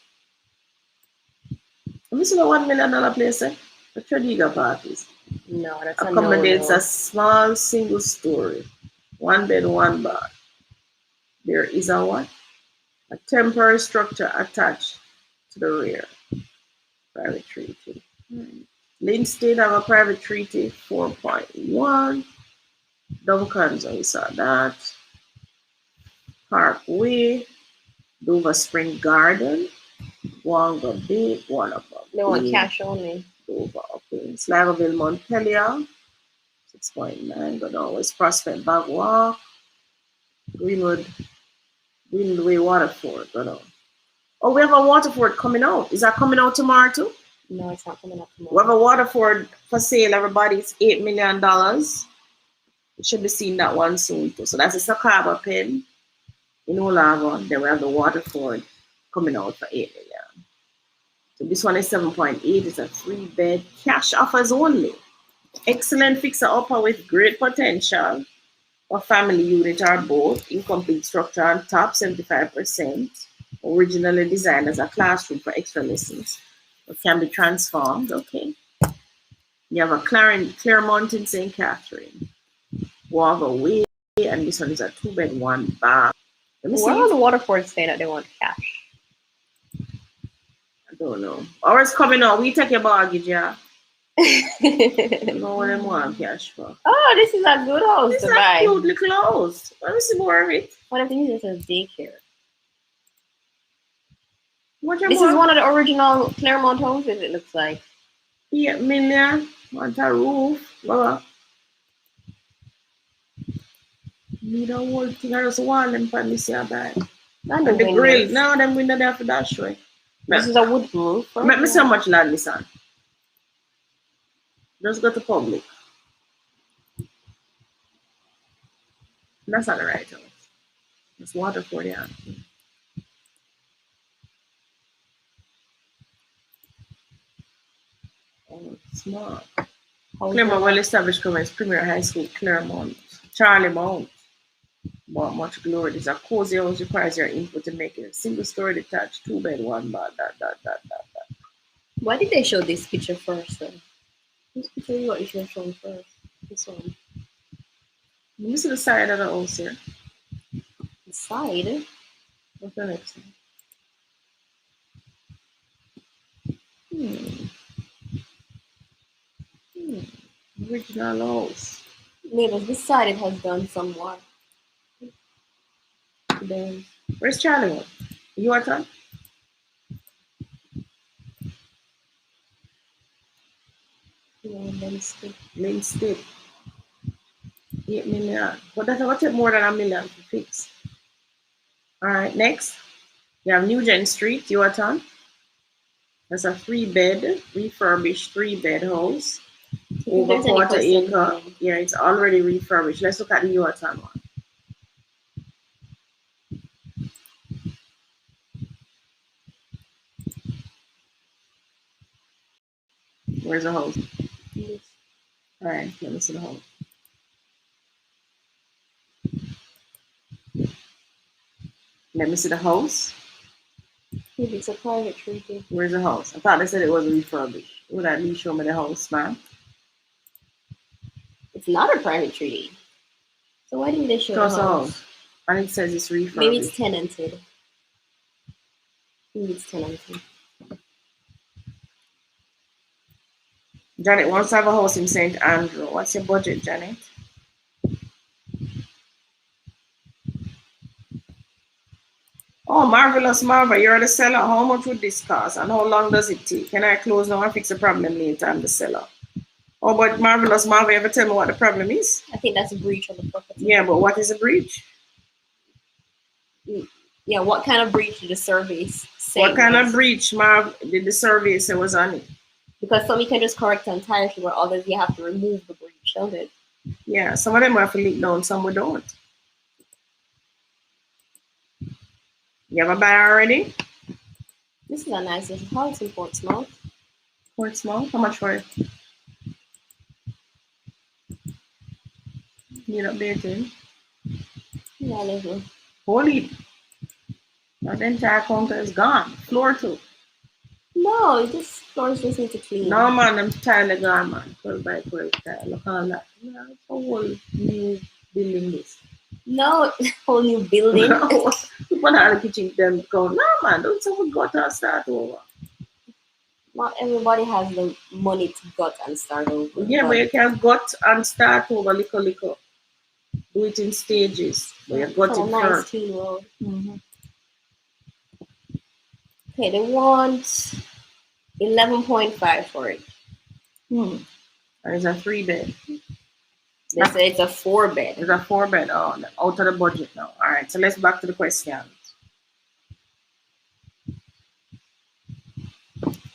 Let me see the $1 million place, eh? The Tradiga parties. No, that's a accommodates no. a small single story, 1 bed, 1 bath. There is a what? A temporary structure attached to the rear. Private treaty. Linstead have a private treaty, 4.1. Duncan's, we saw that. Parkway, Dover Spring Garden, Wanga Bay, Waterford. They want cash only. Dover, okay. Slagerville, Montpelier, 6.9. Go down West Prospect, Bag Walk, Greenwood, Greenway, Waterford. Go down. Oh, we have a Waterford coming out. Is that coming out tomorrow too? No, it's not coming up tomorrow. We have a Waterford for sale, everybody. It's $8 million. You should be seeing that one soon too. So that's a Sakaba Pen in Olavan. Then we have the Waterford coming out for $8 million. So this one is 7.8. It's a 3-bed cash offers only. Excellent fixer upper with great potential. A family unit or both. Incomplete structure on top, 75%. Originally designed as a classroom for extra lessons. It can be transformed, okay. You have a Claremont in St. Catherine. Walk away, and this one is a 2-bed, 1 bath. Where are the Waterford saying that they want cash? I don't know. Ours coming out. We take your mortgage, yeah. No one them want cash for. Oh, this is a good house This to is buy. a cute little house. Let me see more of it. What if this is a daycare? What you This want? is one of the original Claremont houses, it looks like. 8 million. Want a roof. Blah. Need a whole thing. I just want them for me see buy. And And the grill. windows. Now them window there for that way. This is a wood roof. Let me see how much land this on. Just go to public. That's not the right house. It's water for the hand. Oh, small. Claremont well established Commerce Premier High School, Claremont, Charlie Mount. But much glory. This a cozy house requires your input to make it a single story detached, 2 bed, 1 bath, Why did they show this picture first then? This picture is what you should have shown first. This one. Let me see the side of the house here. The side? What's the next one? Original house. Neighbors, this side it has done somewhat. Then, where's Charlie one? You are done? Main State. 8 million. But that's going to take more than $1 million to fix. Alright, next. You have Nugent Street, Yuatan. That's a 3-bed, refurbished 3-bed house. Over quarter acre. Yeah, it's already refurbished. Let's look at the Yuatan one. Where's the house? Yes. Alright, let me see the house. Let me see the house. Maybe it's a private treaty. Where's the house? I thought they said it was refurbished. Would at least show me the house, man? It's not a private treaty. So why didn't they show Just the a house? house. And it says it's refurbished. Maybe it's tenanted. Janet wants to have a house in St. Andrew. What's your budget, Janet? Oh, marvelous Marva, you're the seller. How much would this cost and how long does it take? Can I close now and fix the problem later? I'm the seller. Oh, but marvelous Marva, you ever tell me what the problem is? I think that's a breach of the property. Yeah, but what is a breach? Yeah, what kind of breach did the survey say? What kind of breach, Marv, did the survey say was on it? Because some you can just correct entirely, where others you have to remove the breach, don't it? Yeah, some of them have to leak down, some we don't. You have a buyer already? This is a nice little house in Portsmouth. Portsmouth? How much for it? Need updating? Yeah, little. Holy. That entire counter is gone. Floor too. No, this floors just need to clean. No man, I'm tired of gone, man. 12 by 12 tile. Look at that. Yeah, it's a whole new building this. No, whole new building. People are the kitchen them go, no man, don't say we got to start over. Not everybody has the money to gut and start over. Yeah, but you can gut and start over little. Do it in stages. But you got it nice first. clean road. Okay, they want 11.5 for it. And it's a 3-bed. They say it's a 4-bed. It's a 4-bed. Oh, out of the budget now. All right, so let's back to the questions.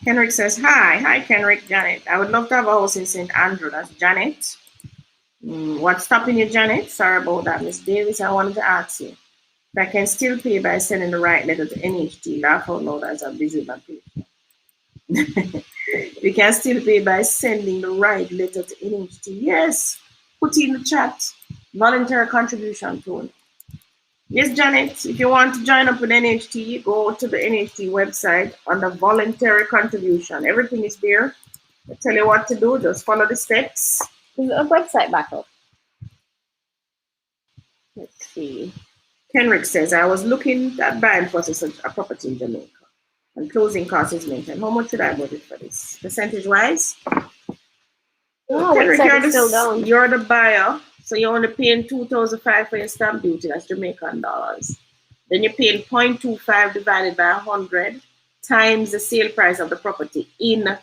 Kenrick says, hi, Kenrick, Janet. I would love to have a house in St. Andrew. That's Janet. What's stopping you, Janet? Sorry about that, Miss Davis. I wanted to ask you if I can still pay by sending the right letter to NHT. Laugh out loud as I'm busy with my patient. We can still pay by sending the right letter to NHT. Yes. Put in the chat. Voluntary contribution tool. Yes, Janet, if you want to join up with NHT, go to the NHT website under voluntary contribution. Everything is there. I tell you what to do. Just follow the steps. Is a website backup? Let's see. Kenrick says, I was looking at buying for a property in Jamaica and closing costs is mentioned. How much should I budget for this? Percentage wise? Oh, Kendrick, website is still down. you're the buyer, so you're only paying $2,500 for your stamp duty. That's Jamaican dollars. Then you're paying 0.25 divided by 100 times the sale price of the property in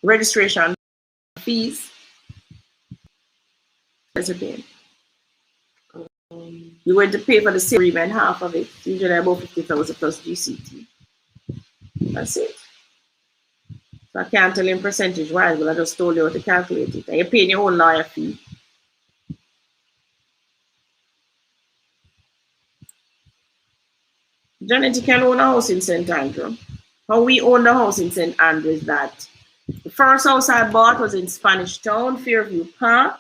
registration fees. That's a bit. You're going to pay for the sale agreement, half of it, usually about 50,000 plus GCT. That's it. So I can't tell you in percentage wise, but I just told you how to calculate it. And you're paying your own lawyer fee. Janet, you can own a house in St. Andrew. How we own the house in St. Andrew is that the first house I bought was in Spanish Town, Fairview Park.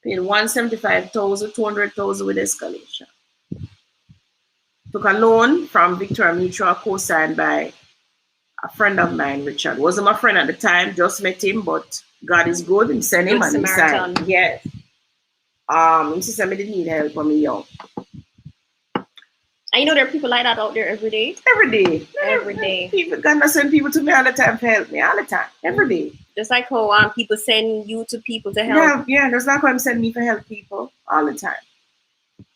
Paid $175,000, $200,000 with escalation. Took a loan from Victoria Mutual, co-signed by a friend of mine, Richard. Wasn't my friend at the time, just met him, but God is good. He sent him and he signed. Yes. He said I didn't need help for me young. I know there are people like that out there every day. Every day. Every day. People gonna send people to me all the time to help me. All the time. Every day. Just like how people send you to people to help. Yeah, that's like how I'm sending me to help people all the time.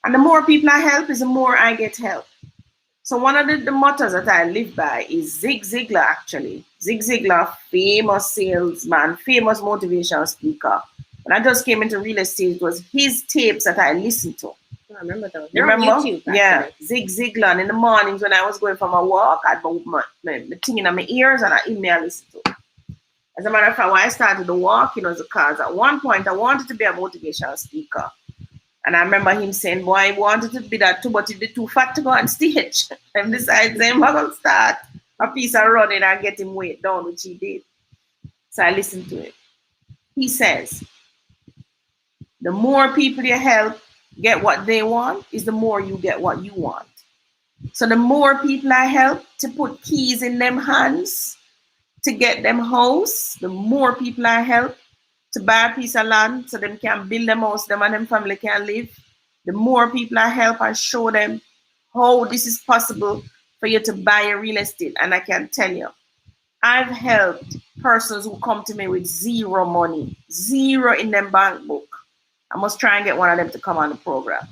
And the more people I help is the more I get help. So one of the mottos that I live by is Zig Ziglar, actually. Zig Ziglar, famous salesman, famous motivational speaker. When I just came into real estate, it was his tapes that I listened to. I remember those. They're on YouTube. Yeah, Zig Ziglar. And in the mornings when I was going for my walk, I'd put my thing in my ears and I listen to it. As a matter of fact, when I started to walk, because at one point I wanted to be a motivational speaker. And I remember him saying, boy, I wanted to be that too, but he'd be too fat to go on stage. And decided, I'm going to start a piece of running and get him weight down, which he did. So I listened to it. He says, the more people you help get what they want is the more you get what you want. So the more people I help to put keys in them hands to get them house, the more people I help to buy a piece of land so them can build them house, them and them family can live, the more people I help and show them how this is possible for you to buy a real estate. And I can tell you, I've helped persons who come to me with zero money, zero in them bank book. I must try and get one of them to come on the program.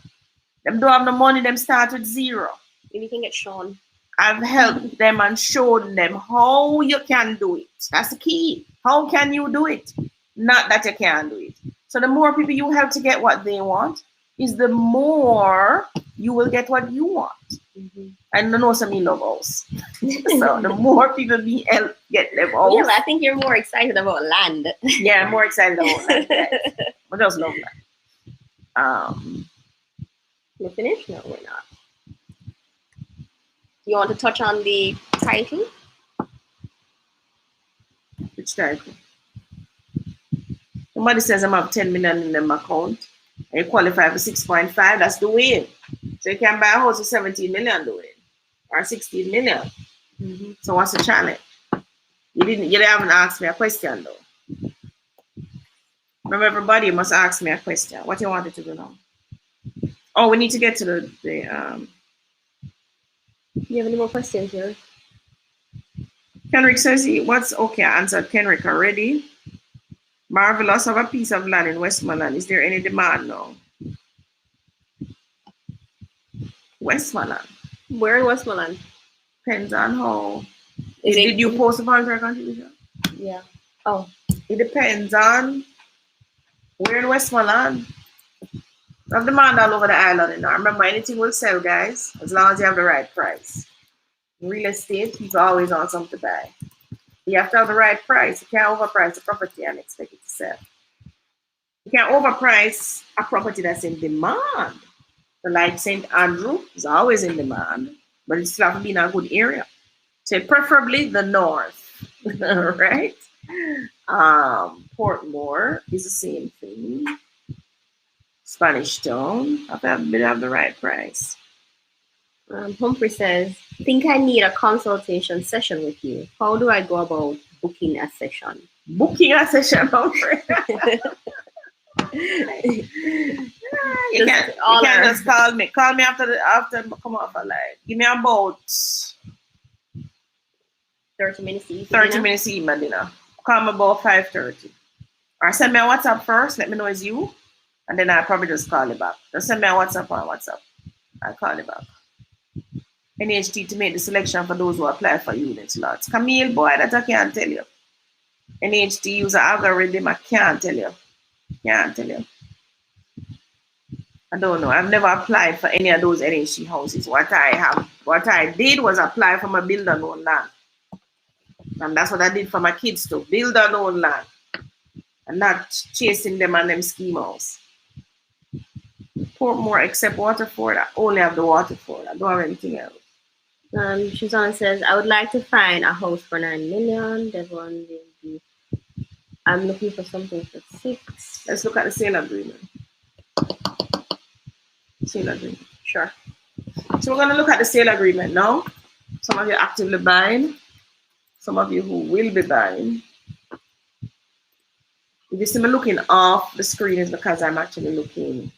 Them don't have the money, them start with zero. Maybe you can get Sean. I've helped them and shown them how you can do it. That's the key. How can you do it? Not that you can do it. So the more people you help to get what they want is the more you will get what you want. Mm-hmm. And I know some me love house. So the more people we help get them house. Yeah, I think you're more excited about land. Yeah, I'm more excited about land. Yes. I just love land. We're finished? No, we're not. You want to touch on the title? Which title? Somebody says I'm have 10 million in them account. And you qualify for 6.5, that's the win. So you can buy a house for 17 million the win. Or 16 million. Mm-hmm. So what's the challenge? You haven't asked me a question though. Remember, everybody must ask me a question. What you wanted to do now? Oh, we need to get to the you have any more questions here? Kenrick says I answered Kenrick already. Marvelous of a piece of land in Westmoreland. Is there any demand now? Westmoreland. Where in Westmoreland? Depends on how. Did you post a voluntary contribution? Yeah. Oh. It depends on where in Westmoreland. I have demand all over the island. Remember, anything will sell, guys, as long as you have the right price. In real estate, people always want something to buy. You have to have the right price. You can't overprice a property and expect it to sell. You can't overprice a property that's in demand. So like St. Andrew is always in demand, but it still has to be in a good area. So preferably the north, right? Portmore is the same thing. Spanish Town, I have to have the right price. Humphrey says, think I need a consultation session with you. How do I go about booking a session? Booking a session, Humphrey? you can just call me. Call me after I come off a live. Give me about 30 minutes to eat 30 dinner? minutes to eat my dinner. Come about 5:30. Or send me a WhatsApp first, let me know it's you, and then I'll probably just call you back. Just send me a WhatsApp on WhatsApp. I'll call you back. NHT to make the selection for those who apply for unit slots. Camille, boy, that I can't tell you. NHT use an algorithm, I can't tell you. Can't tell you. I don't know. I've never applied for any of those NHT houses. What I did was apply for my build and own land. And that's what I did for my kids too. Build and own land. And not chasing them on them scheme house. Portmore except Waterford. I only have the Waterford. I don't have anything else. Shuzan says, I would like to find a house for 9 million. Devon, I'm looking for something for 6. Let's look at the sale agreement. Sale agreement. Sure. So we're going to look at the sale agreement now. Some of you actively buying. Some of you who will be buying. If you see me looking off the screen, is because I'm actually looking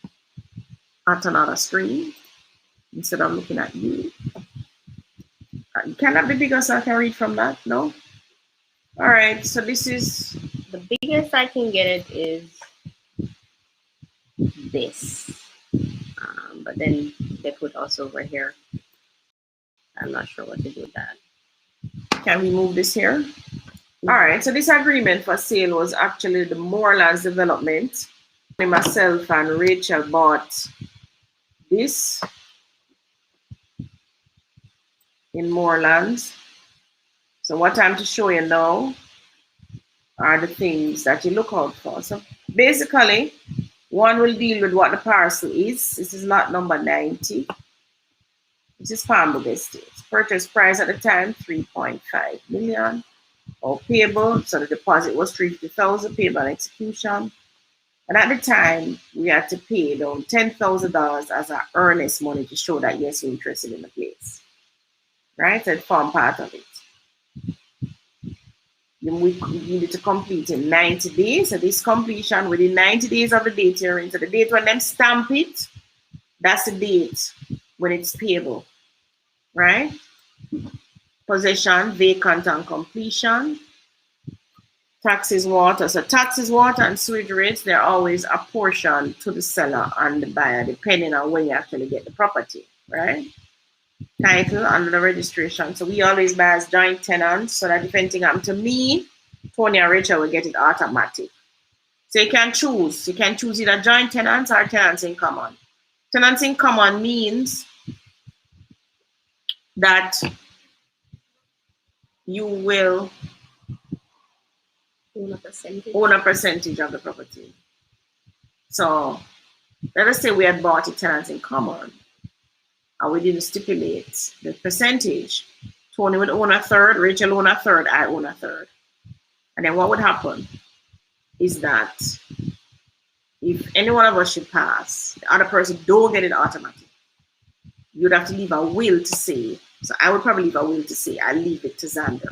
at another screen instead of looking at you. Can that be bigger so I can read from that? No? All right, so this is... The biggest I can get it is this. But then they put us over here. I'm not sure what to do with that. Can we move this here? All right, so this agreement for sale was actually the Moorlands development. Myself and Rachel bought this in Moorlands. So what I'm to show you now are the things that you look out for. So basically, one will deal with what the parcel is. This is lot number 90. This is Palmetto Estate. Purchase price at the time, 3.5 million. All payable, so the deposit was 350,000 payable on execution. And at the time, we had to pay down $10,000 as our earnest money to show that yes, we're interested in the place. Right? So it formed part of it. Then we needed to complete in 90 days. So this completion within 90 days of the date you're in. So the date when them stamp it, that's the date when it's payable. Right? Possession, vacant, and completion. Taxes, water. So taxes, water, and sewage rates, they're always a portion to the seller and the buyer, depending on when you actually get the property, right? Title under the registration. So we always buy as joint tenants, so that if anything happened to me, Tony and Rachel will get it automatic. So you can choose. You can choose either joint tenants or tenants in common. Tenants in common means that you will own a percentage of the property. So let us say we had bought it tenants in common and we didn't stipulate the percentage. Tony would own a third, Rachel own a third, I own a third. And then what would happen is that if any one of us should pass, the other person don't get it automatic. You'd have to leave a will to say. So I would probably leave a will to say, I leave it to Xander.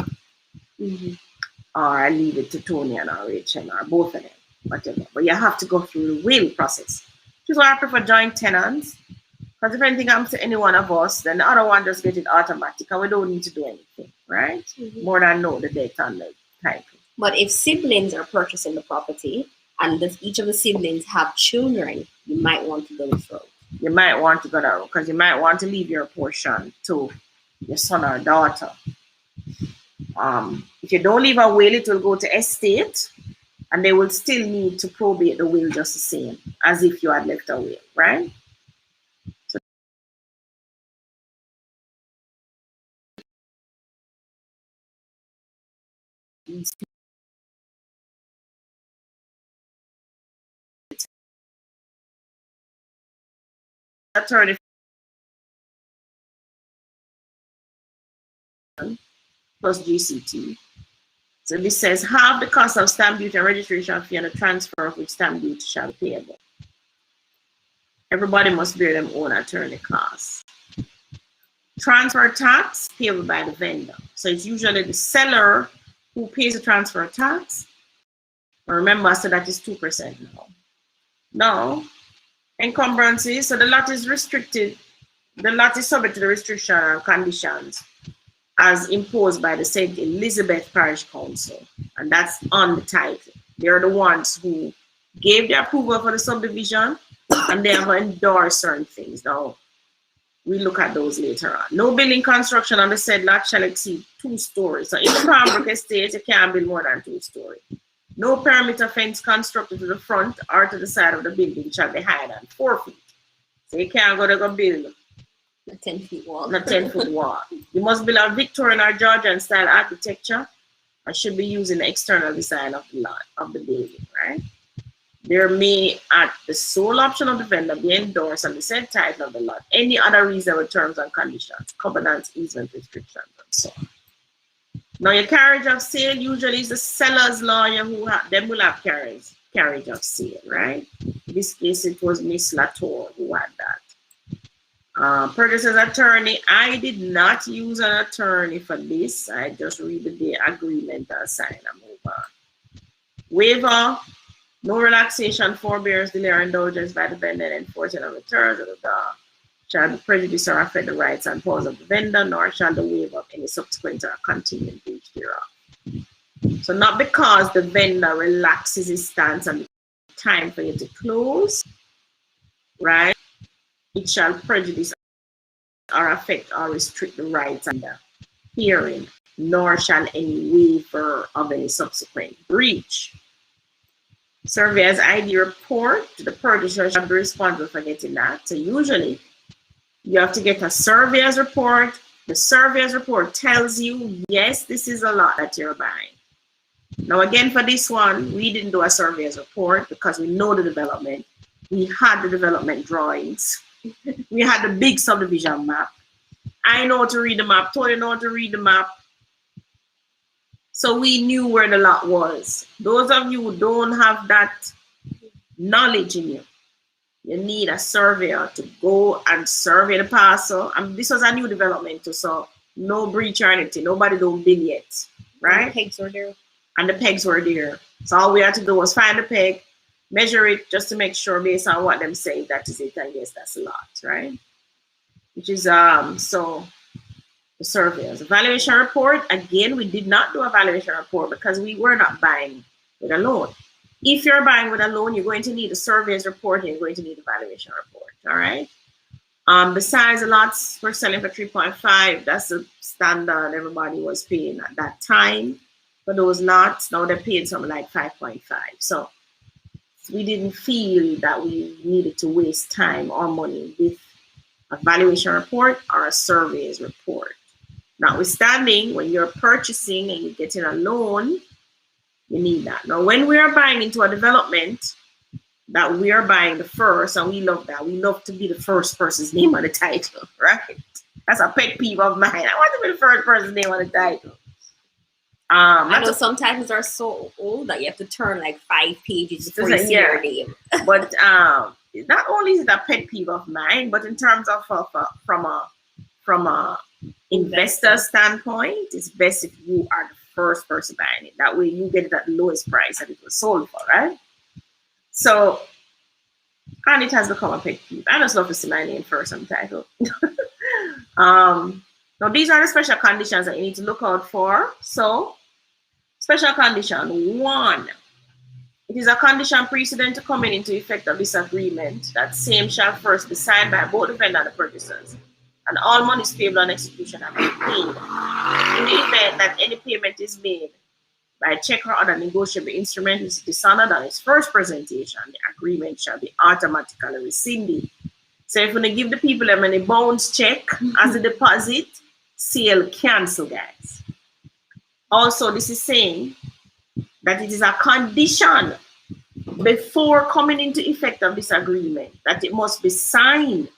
Or I leave it to Tony and or Rachel or both of them, whatever. But you have to go through the will process. Which is why I prefer joint tenants. Because if anything happens to any one of us, then the other one just get it automatic and we don't need to do anything, right? More than know the date and the title. But if siblings are purchasing the property and each of the siblings have children, you might want to go this road. You might want to go that road because you might want to leave your portion to your son or daughter. If you don't leave a will, it will go to estate and they will still need to probate the will just the same as if you had left a will, right? So attorney plus GCT. So this says half the cost of stamp duty and registration fee and the transfer of which stamp duty shall be payable. Everybody must bear their own attorney costs. Transfer tax payable by the vendor. So it's usually the seller who pays the transfer tax. Remember, I said that is 2% now. Now, encumbrances. So the lot is restricted. The lot is subject to the restriction and conditions as imposed by the St. Elizabeth Parish Council, and that's on the title. They're the ones who gave the approval for the subdivision, and they have endorsed certain things. Now, we look at those later on. No building construction on the said lot shall exceed 2 stories. So in the Palmbrook estate, you can't build more than 2 stories. No perimeter fence constructed to the front or to the side of the building shall be higher than 4 feet. So you can't go to go build a 10-foot wall. A 10-foot wall. You must build a Victorian or Georgian style architecture and should be using the external design of the lot of the building, right? There may, at the sole option of the vendor, be endorsed on the said title of the lot any other reasonable terms and conditions, covenants, easement restrictions, and so on. Now, your carriage of sale usually is the seller's lawyer who will have carriage of sale, right? In this case, it was Miss Latour who had that. Purchaser's attorney, I did not use an attorney for this. I just read the agreement and sign and move on. Waiver, no relaxation, forbearance, delay, or indulgence by the vendor and enforcement of the terms of the law shall be prejudice or affect the rights and powers of the vendor, nor shall the waiver of any subsequent or continuing breach thereof. So not because the vendor relaxes his stance and the time for you to close, right? It shall prejudice or affect or restrict the rights and the hearing, nor shall any waiver of any subsequent breach. Surveyor's ID report, the purchaser shall be responsible for getting that. So usually you have to get a surveyor's report. The surveyor's report tells you, yes, this is a lot that you're buying. Now again, for this one, we didn't do a surveyor's report because we know the development. We had the development drawings. We had the big subdivision map. I know how to read the map. Totally know how to read the map. So we knew where the lot was. Those of you who don't have that knowledge in you, you need a surveyor to go and survey the parcel. And this was a new development too, so no breach or anything. Nobody don't bill yet, right? And the pegs were there. And the pegs were there. So all we had to do was find the peg, measure it just to make sure based on what them say that is it. And yes, that's a lot, right? Which is so the surveyors. Valuation report, again, we did not do a valuation report because we were not buying with a loan. If you're buying with a loan, you're going to need a surveyor's report and you're going to need a valuation report, all right? Besides, the lots were selling for 3.5. That's the standard everybody was paying at that time for those lots. Now they're paying something like 5.5. So we didn't feel that we needed to waste time or money with a valuation report or a surveyor's report. Notwithstanding, when you're purchasing and you're getting a loan, you need that. Now, when we are buying into a development that we are buying the first, and we love that. We love to be the first person's name on the title, right? That's a pet peeve of mine. I want to be the first person's name on the title. I know some titles are so old that you have to turn like 5 pages before you see your name. But not only is it a pet peeve of mine, but in terms of from a investor standpoint, it's best if you are the first person buying it. That way you get it at the lowest price that it was sold for, right? So, and it has become a pet peeve. I just love to see my name first on the title. Now, these are the special conditions that you need to look out for. So, special condition 1. It is a condition precedent to coming into effect of this agreement that same shall first be signed by both the vendor and the purchasers, and all monies payable on execution have been paid. In the event that any payment is made by check or other negotiable instrument is dishonored on its first presentation, the agreement shall be automatically rescinded. So if we give the people a money bounce check as a deposit, sale cancel, guys. Also, this is saying that it is a condition before coming into effect of this agreement that it must be signed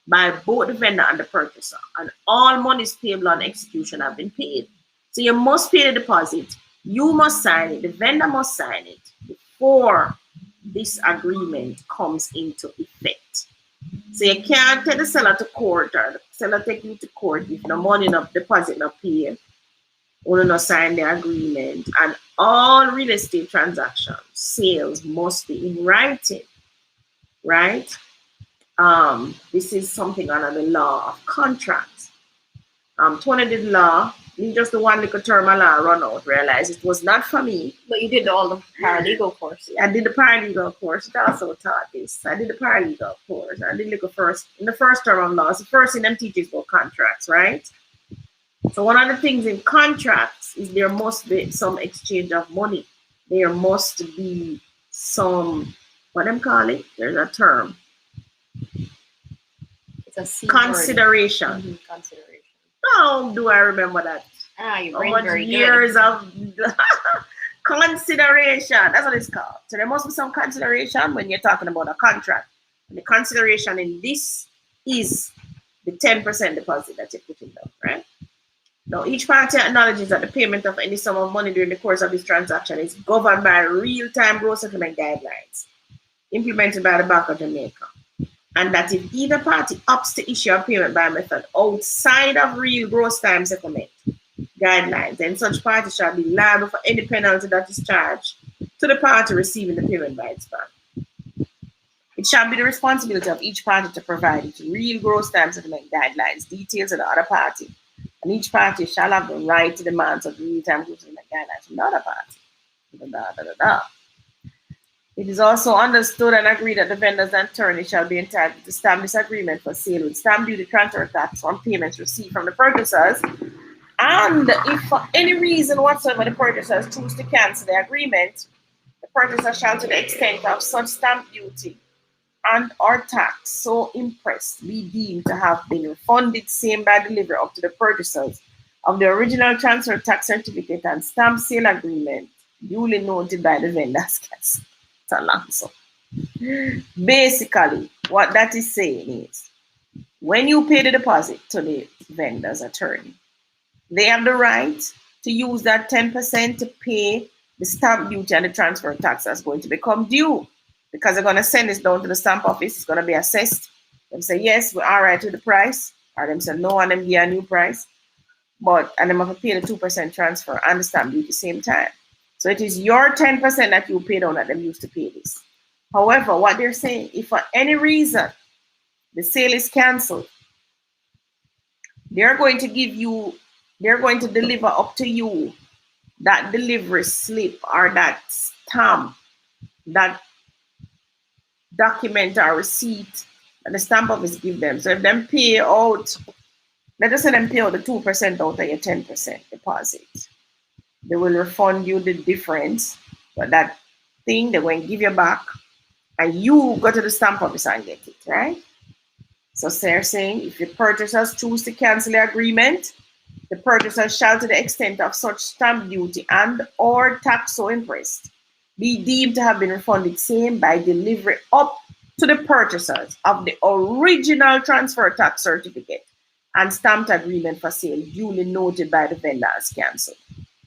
by both the vendor and the purchaser, and all monies payable on execution have been paid. So you must pay the deposit, you must sign it, the vendor must sign it before this agreement comes into effect. So you can't take the seller to court or the seller take you to court if no money, no deposit, no pay, or no sign the agreement. And all real estate transactions, sales must be in writing, right? This is something under the law of contracts. Tony did law. Me just the one little term of law run out, realized it was not for me. But you did all the paralegal course. I did the paralegal course. It also taught this. I did the paralegal course. I did like in the first term of law. It's the first thing them teaches about contracts, right? So one of the things in contracts is there must be some exchange of money. There must be some, what them call it? There's a term. It's a C consideration. Mm-hmm. Consideration. How do I remember that? Your brain very years good. Of consideration. That's what it's called. So there must be some consideration when you're talking about a contract. And the consideration in this is the 10% deposit that you're putting down, right? Now, each party acknowledges that the payment of any sum of money during the course of this transaction is governed by real-time gross settlement guidelines implemented by the Bank of Jamaica. And that if either party opts to issue a payment by method outside of real gross time settlement guidelines, then such party shall be liable for any penalty that is charged to the party receiving the payment by its bank. It shall be the responsibility of each party to provide its real gross time settlement guidelines, details to the other party, and each party shall have the right to demand such real-time gross settlement guidelines from the other party. It is also understood and agreed that the vendors and attorney shall be entitled to stamp this agreement for sale with stamp duty, transfer tax on payments received from the purchasers. And if for any reason whatsoever the purchasers choose to cancel the agreement, the purchaser shall, to the extent of such stamp duty and or tax so impressed, be deemed to have been refunded same by delivery up to the purchasers of the original transfer tax certificate and stamp sale agreement duly noted by the vendors. It's a long so. Basically, what that is saying is, when you pay the deposit to the vendor's attorney, they have the right to use that 10% to pay the stamp duty and the transfer tax that's going to become due, because they're going to send this down to the stamp office. It's going to be assessed. Them say, yes, we're all right with the price. Or them say, no, and them give a new price. And them have to pay the 2% transfer and the stamp duty at the same time. So it is your 10% that you paid on that them used to pay this. However, what they're saying, if for any reason the sale is canceled, they're going to deliver up to you that delivery slip or that stamp, that document or receipt that the stamp office give them. So if them pay out, let us say them pay out the 2% out of your 10% deposit, they will refund you the difference, but that thing they're going to give you back, and you go to the stamp office and get it, right? So they're saying if the purchasers choose to cancel the agreement, the purchaser shall, to the extent of such stamp duty and or tax so impressed, be deemed to have been refunded same by delivery up to the purchasers of the original transfer tax certificate and stamped agreement for sale duly noted by the vendor as cancelled.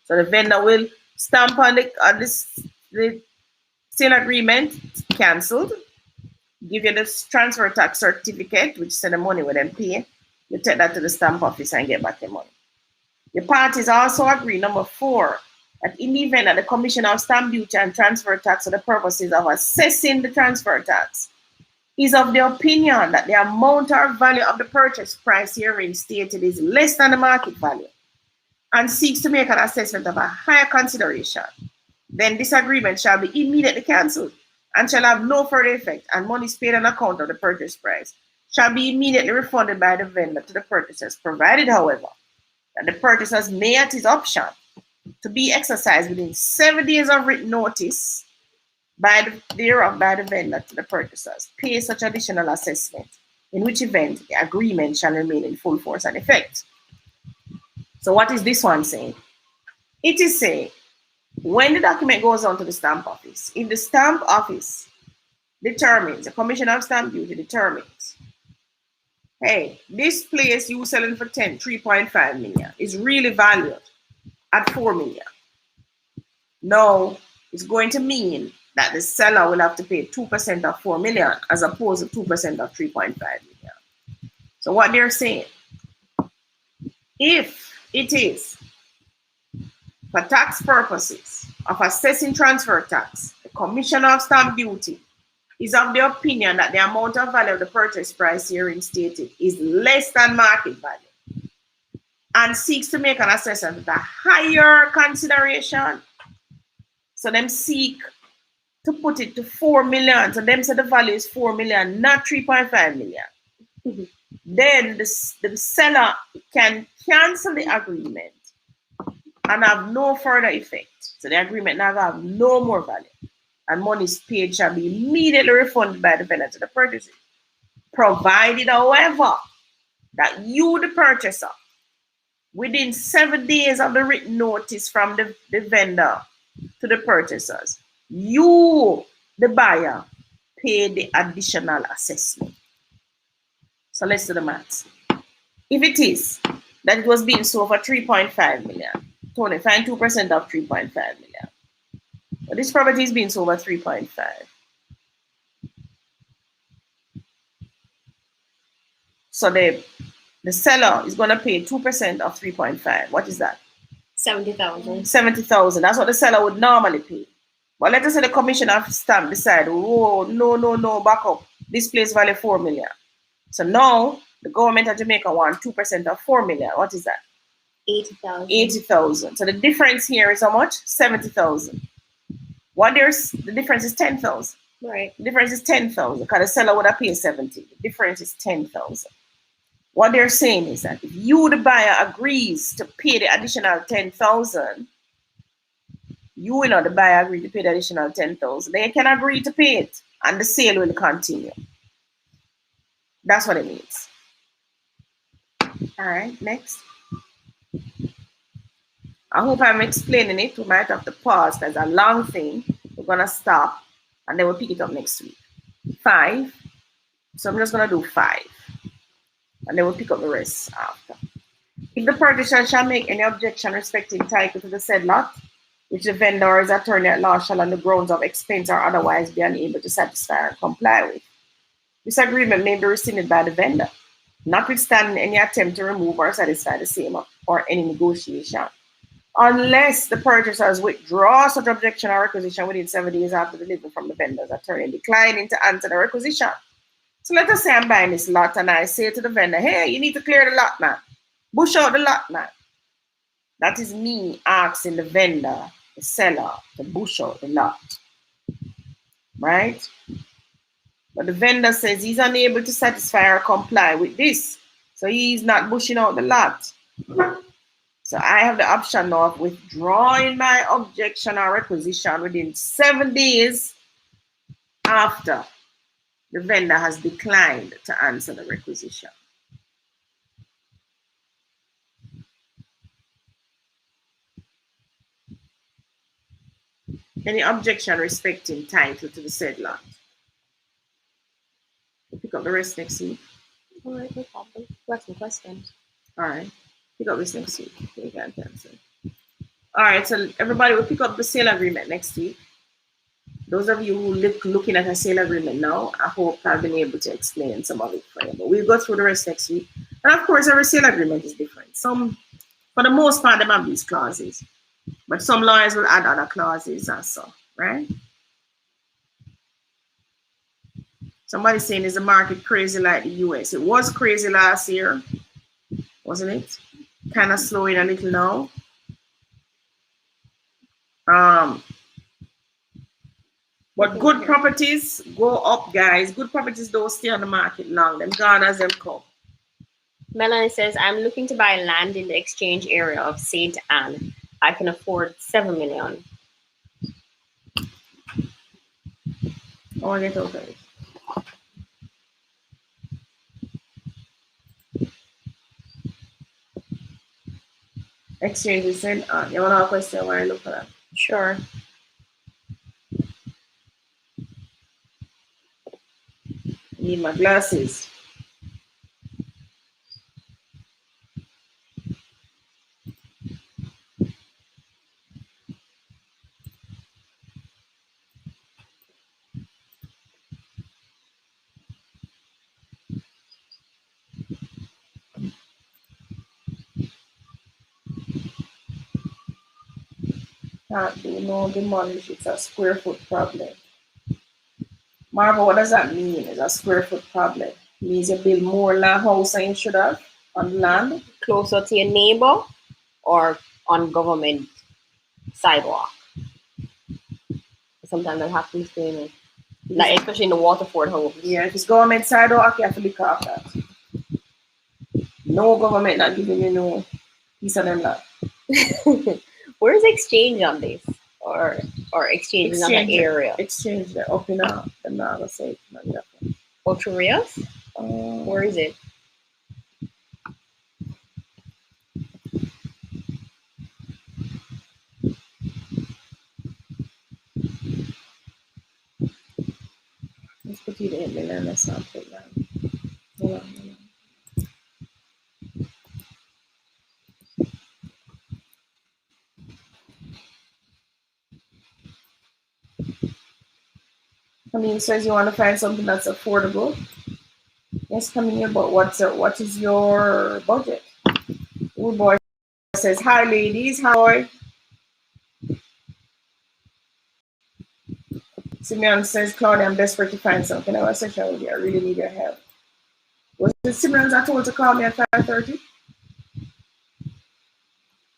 So the vendor will stamp on the sale agreement cancelled, give you the transfer tax certificate, which send the money with them pay. You take that to the stamp office and get back the money. The parties also agree, number 4, that in the event that the Commission of Stamp Duty and Transfer Tax for the purposes of assessing the transfer tax is of the opinion that the amount or value of the purchase price herein stated is less than the market value and seeks to make an assessment of a higher consideration, then this agreement shall be immediately cancelled and shall have no further effect, and monies paid on account of the purchase price shall be immediately refunded by the vendor to the purchasers, provided, however, that the purchasers may, at his option, to be exercised within 7 days of written notice thereof by the vendor to the purchasers, pay such additional assessment, in which event the agreement shall remain in full force and effect. So what is this one saying? It is saying, when the document goes on to the stamp office, if the stamp office determines, the Commission of Stamp Duty determines, hey, this place you selling for 3.5 million is really valued at 4 million. Now, it's going to mean that the seller will have to pay 2% of 4 million as opposed to 2% of 3.5 million. So what they're saying, if it is for tax purposes of assessing transfer tax, the Commission of Stamp Duty is of the opinion that the amount of value of the purchase price herein stated is less than market value, and seeks to make an assessment with a higher consideration. So them seek to put it to 4 million. So them say the value is 4 million, not 3.5 million. Then the seller can cancel the agreement and have no further effect. So the agreement now have no more value. And monies paid shall be immediately refunded by the vendor to the purchaser. Provided, however, that you, the purchaser, within 7 days of the written notice from the vendor to the purchasers, you, the buyer, pay the additional assessment. So let's do the maths. If it is that it was being sold for 3.5 million, Tony, find 2% of 3.5 million. But this property is being sold for 3.5. So the seller is going to pay 2% of 3.5. What is that? 70,000. 70,000. That's what the seller would normally pay. But let us say the commission of stamp decide, oh, no, back up. This place value 4 million. So now the government of Jamaica wants 2% of 4 million. What is that? 80,000. 80,000. So the difference here is how much? 70,000. The difference is 10,000. Right. The difference is 10,000 because the seller would have paid 70. The difference is 10,000. What they're saying is that if you, the buyer, agrees to pay the additional 10,000, you know the buyer agree to pay the additional 10,000, they can agree to pay it and the sale will continue. That's what it means. All right, next. I hope I'm explaining it. We might have to pause because it's a long thing. We're going to stop and then we'll pick it up next week. 5. So I'm just going to do 5. And then we'll pick up the rest after. If the purchaser shall make any objection respecting title to the said lot, which the vendor or his attorney at law shall on the grounds of expense or otherwise be unable to satisfy or comply with, this agreement may be rescinded by the vendor, notwithstanding any attempt to remove or satisfy the same or any negotiation, unless the purchasers withdraw such objection or requisition within 7 days after delivery from the vendor's attorney, declining to answer the requisition. So let us say I'm buying this lot and I say to the vendor, hey, you need to clear the lot, man. Bush out the lot, man. That is me asking the vendor, the seller, to bush out the lot. Right? But the vendor says he's unable to satisfy or comply with this. So he's not bushing out the lot. So I have the option now of withdrawing my objection or requisition within 7 days after the vendor has declined to answer the requisition. Any objection respecting title to the said lot? We'll pick up the rest next week. All right, no problem. What's the question? All right. Pick up this next week. You can answer. All right, so everybody will pick up the sale agreement next week. Those of you who looking at a sale agreement now, I hope I've been able to explain some of it for you. But we'll go through the rest next week. And of course, every sale agreement is different. Some, for the most part, they have these clauses. But some lawyers will add other clauses also, right? Somebody's saying, is the market crazy like the US? It was crazy last year, wasn't it? Kind of slowing a little now. But good properties go up, guys. Good properties don't stay on the market long. Them gone as them come. Melanie says, I'm looking to buy land in the exchange area of St. Anne. I can afford 7 million. I want to get over it. Exchange is St. Anne. You want to have a question where I look for that? Sure. Need my glasses. Can't do no demolish, it's a square foot problem. Marva, what does that mean? It's a square foot problem. It means you build more land house than you should have on land. closer to your neighbor or on government sidewalk. Sometimes that happens to me. Like especially in the Waterford homes. Yeah, if it's government sidewalk, you have to look off that. No government not giving you no piece of them lot. Where's exchange on this? Or exchange in another area? Exchange the up in the Naga side. Ochurias? Where is it? Let's put it in the land sample land. Hold on. Camille says you want to find something that's affordable. Yes, Camille, but what is your budget? Oh boy says, hi ladies, hi. Simeon says, Claudia, I'm desperate to find something. I was session with you. I really need your help. Was it Simeon that told to call me at 5:30?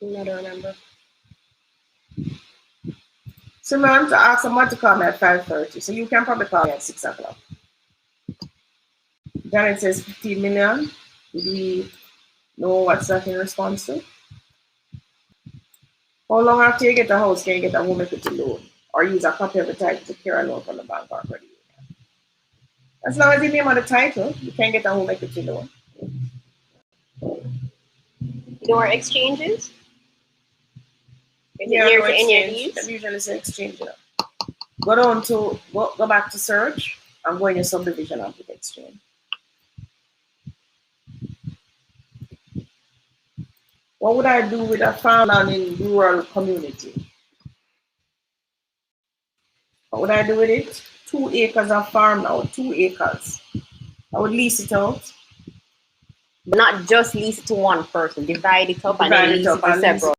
I don't remember. Simeon asked someone to call me at 5:30, so you can probably call me at 6 o'clock. Janet says 15 million. Do we know what's that in response to? How long after you get a house can you get a home equity loan? Or use a copy of the title to secure a loan from the bank or credit union? As long as you name on the title, you can get a home equity loan. You know where exchange is? Yeah, no exchange. I usually say exchange. Go down to go back to search and go in your subdivision and put exchange. What would I do with a farmland in rural community? What would I do with it? 2 acres of farm now, 2 acres. I would lease it out. But not just lease it to one person. Divide it up and then lease it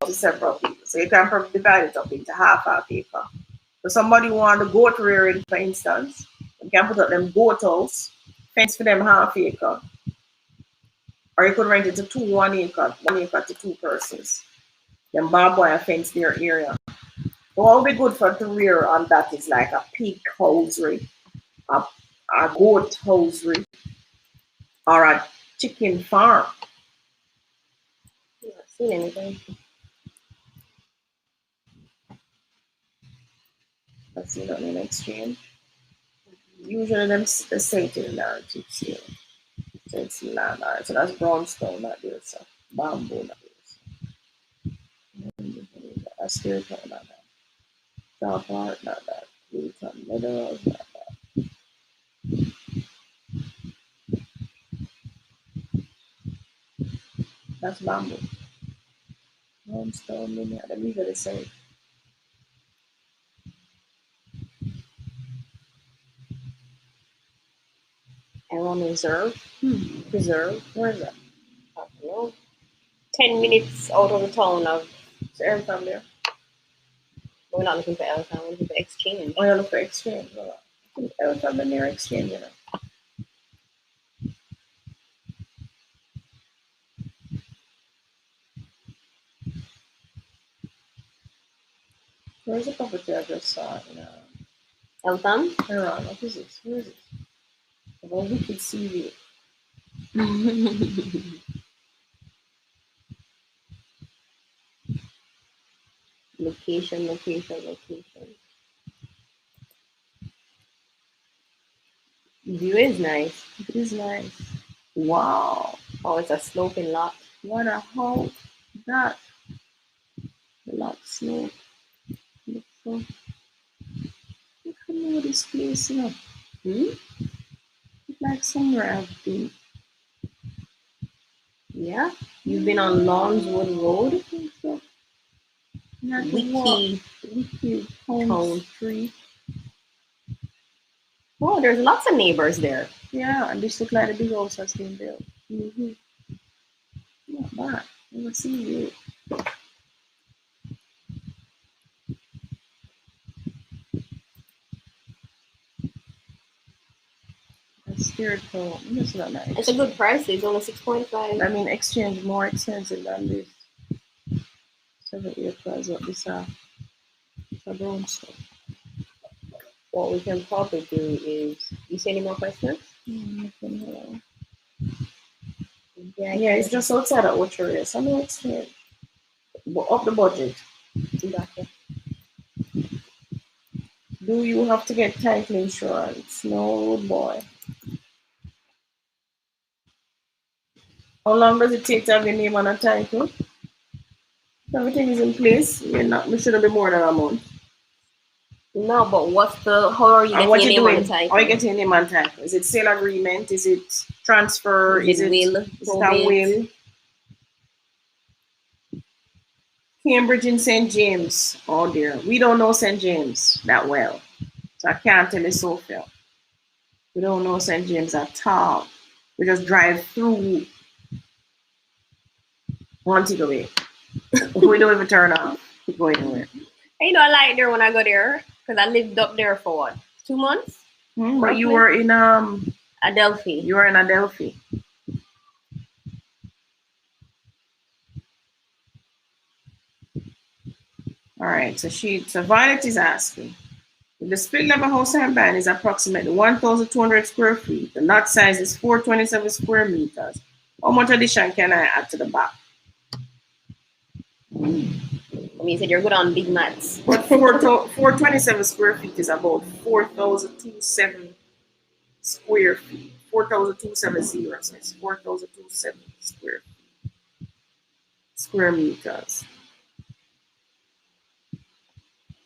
to several people. So you can probably divide it up into half acre. So somebody want a goat rearing, for instance, you can put up them goat house, fence for them half acre. Or you could rent it to 1 acre to 2 persons. Then barbed wire fence their area. So what would be good for to rear on that is like a pig housery, a goat housery, or a chicken farm. I've not seen anything. I've seen it in exchange. Usually them say it in the narrative still. So it's land, alright. So that's brownstone, not there, so bamboo, not there. So. That's still not that. Top part, not that. Newton Meadows, not that. That's bamboo. Brownstone, linear. Them usually say. Iron Reserve. Preserve. Where is that? I don't know. 10 minutes out of the town of. Is Eltham there? We're not looking for Eltham, we're looking for exchange. Oh, you're looking for exchange. I think Eltham the near exchange, you know. Where's the property I just saw? Eltham? Iran. What is this? Where is it? Well, we could see it. Location. View is nice. It is nice. Wow. Oh, it's a sloping lot. What a house that. The lot slope. Look at this place, you know. It's like somewhere I've been. Yeah? You've been on Lawnswood Road? I think so. Wiki Town Street. Oh, there's lots of neighbors there. Yeah, and this looks like the big house that's been built. Not bad. Never seen it. Let's Scared home. That's not nice. It's a good price. It's only 6.5. I mean, exchange more expensive than this. 7 acres what this are. It's a brown stuff. What we can probably do is, you see any more questions? Yeah, it's just outside of Ocho. So no exchange. Up the budget. Gotcha. Do you have to get title insurance? No, boy. How long does it take to have your name on a title? Everything is in place. It shouldn't be more than a month. No, but how are you getting your name on the title? How are you getting your name on title? Is it sale agreement? Is it transfer? Is it will? Is it a will? Cambridge and St. James. Oh dear. We don't know St. James that well. So I can't tell you Sophia. We don't know St. James at all. We just drive through one take away. We don't even turn off. We go anywhere. I know I like there when I go there because I lived up there for what, 2 months? But you were in Adelphi. You were in Adelphi. All right. So Violet is asking. The split level house and band is approximately 1,200 square feet. The lot size is 427 square meters. How much addition can I add to the back? You said you're good on big maths. But 427 square feet is about 4,207 square feet. 4,270. So it's 4,270 square meters.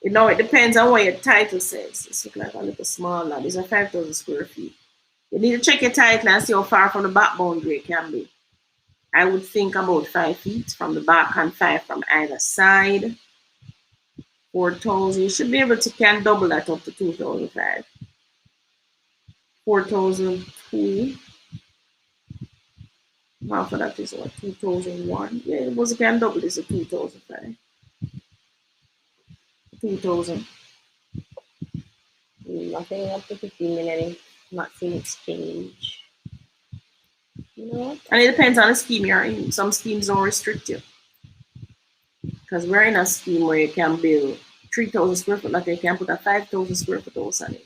It depends on what your title says. It's like a little small lot. These are 5,000 square feet. You need to check your title and see how far from the back boundary it can be. I would think about 5 feet from the back and 5 from either side. 4,000. You should be able to can double that up to 2,005. 4,002. Half of that is what? 2,001. Yeah, it was can double this to 2,005. 2,000. Nothing up to 15 million. Not seeing exchange. You know what? And it depends on the scheme you're in. Some schemes don't restrict you. Because we're in a scheme where you can build 3,000 square foot, like you can put a 5,000 square foot house on it.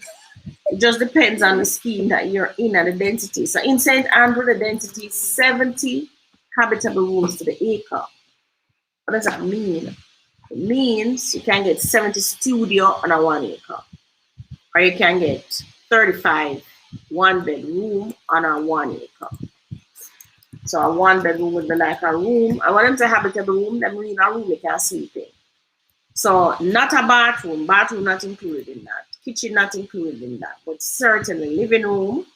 It just depends on the scheme that you're in and the density. So in St. Andrew, the density is 70 habitable rooms to the acre. What does that mean? It means you can get 70 studio on a 1 acre. Or you can get 35 one-bedroom on a 1 acre. So a 1-bedroom would be like a room. I want them to habitable room, that means a room you can sleep in. So not a bathroom not included in that. Kitchen not included in that. But certainly living room,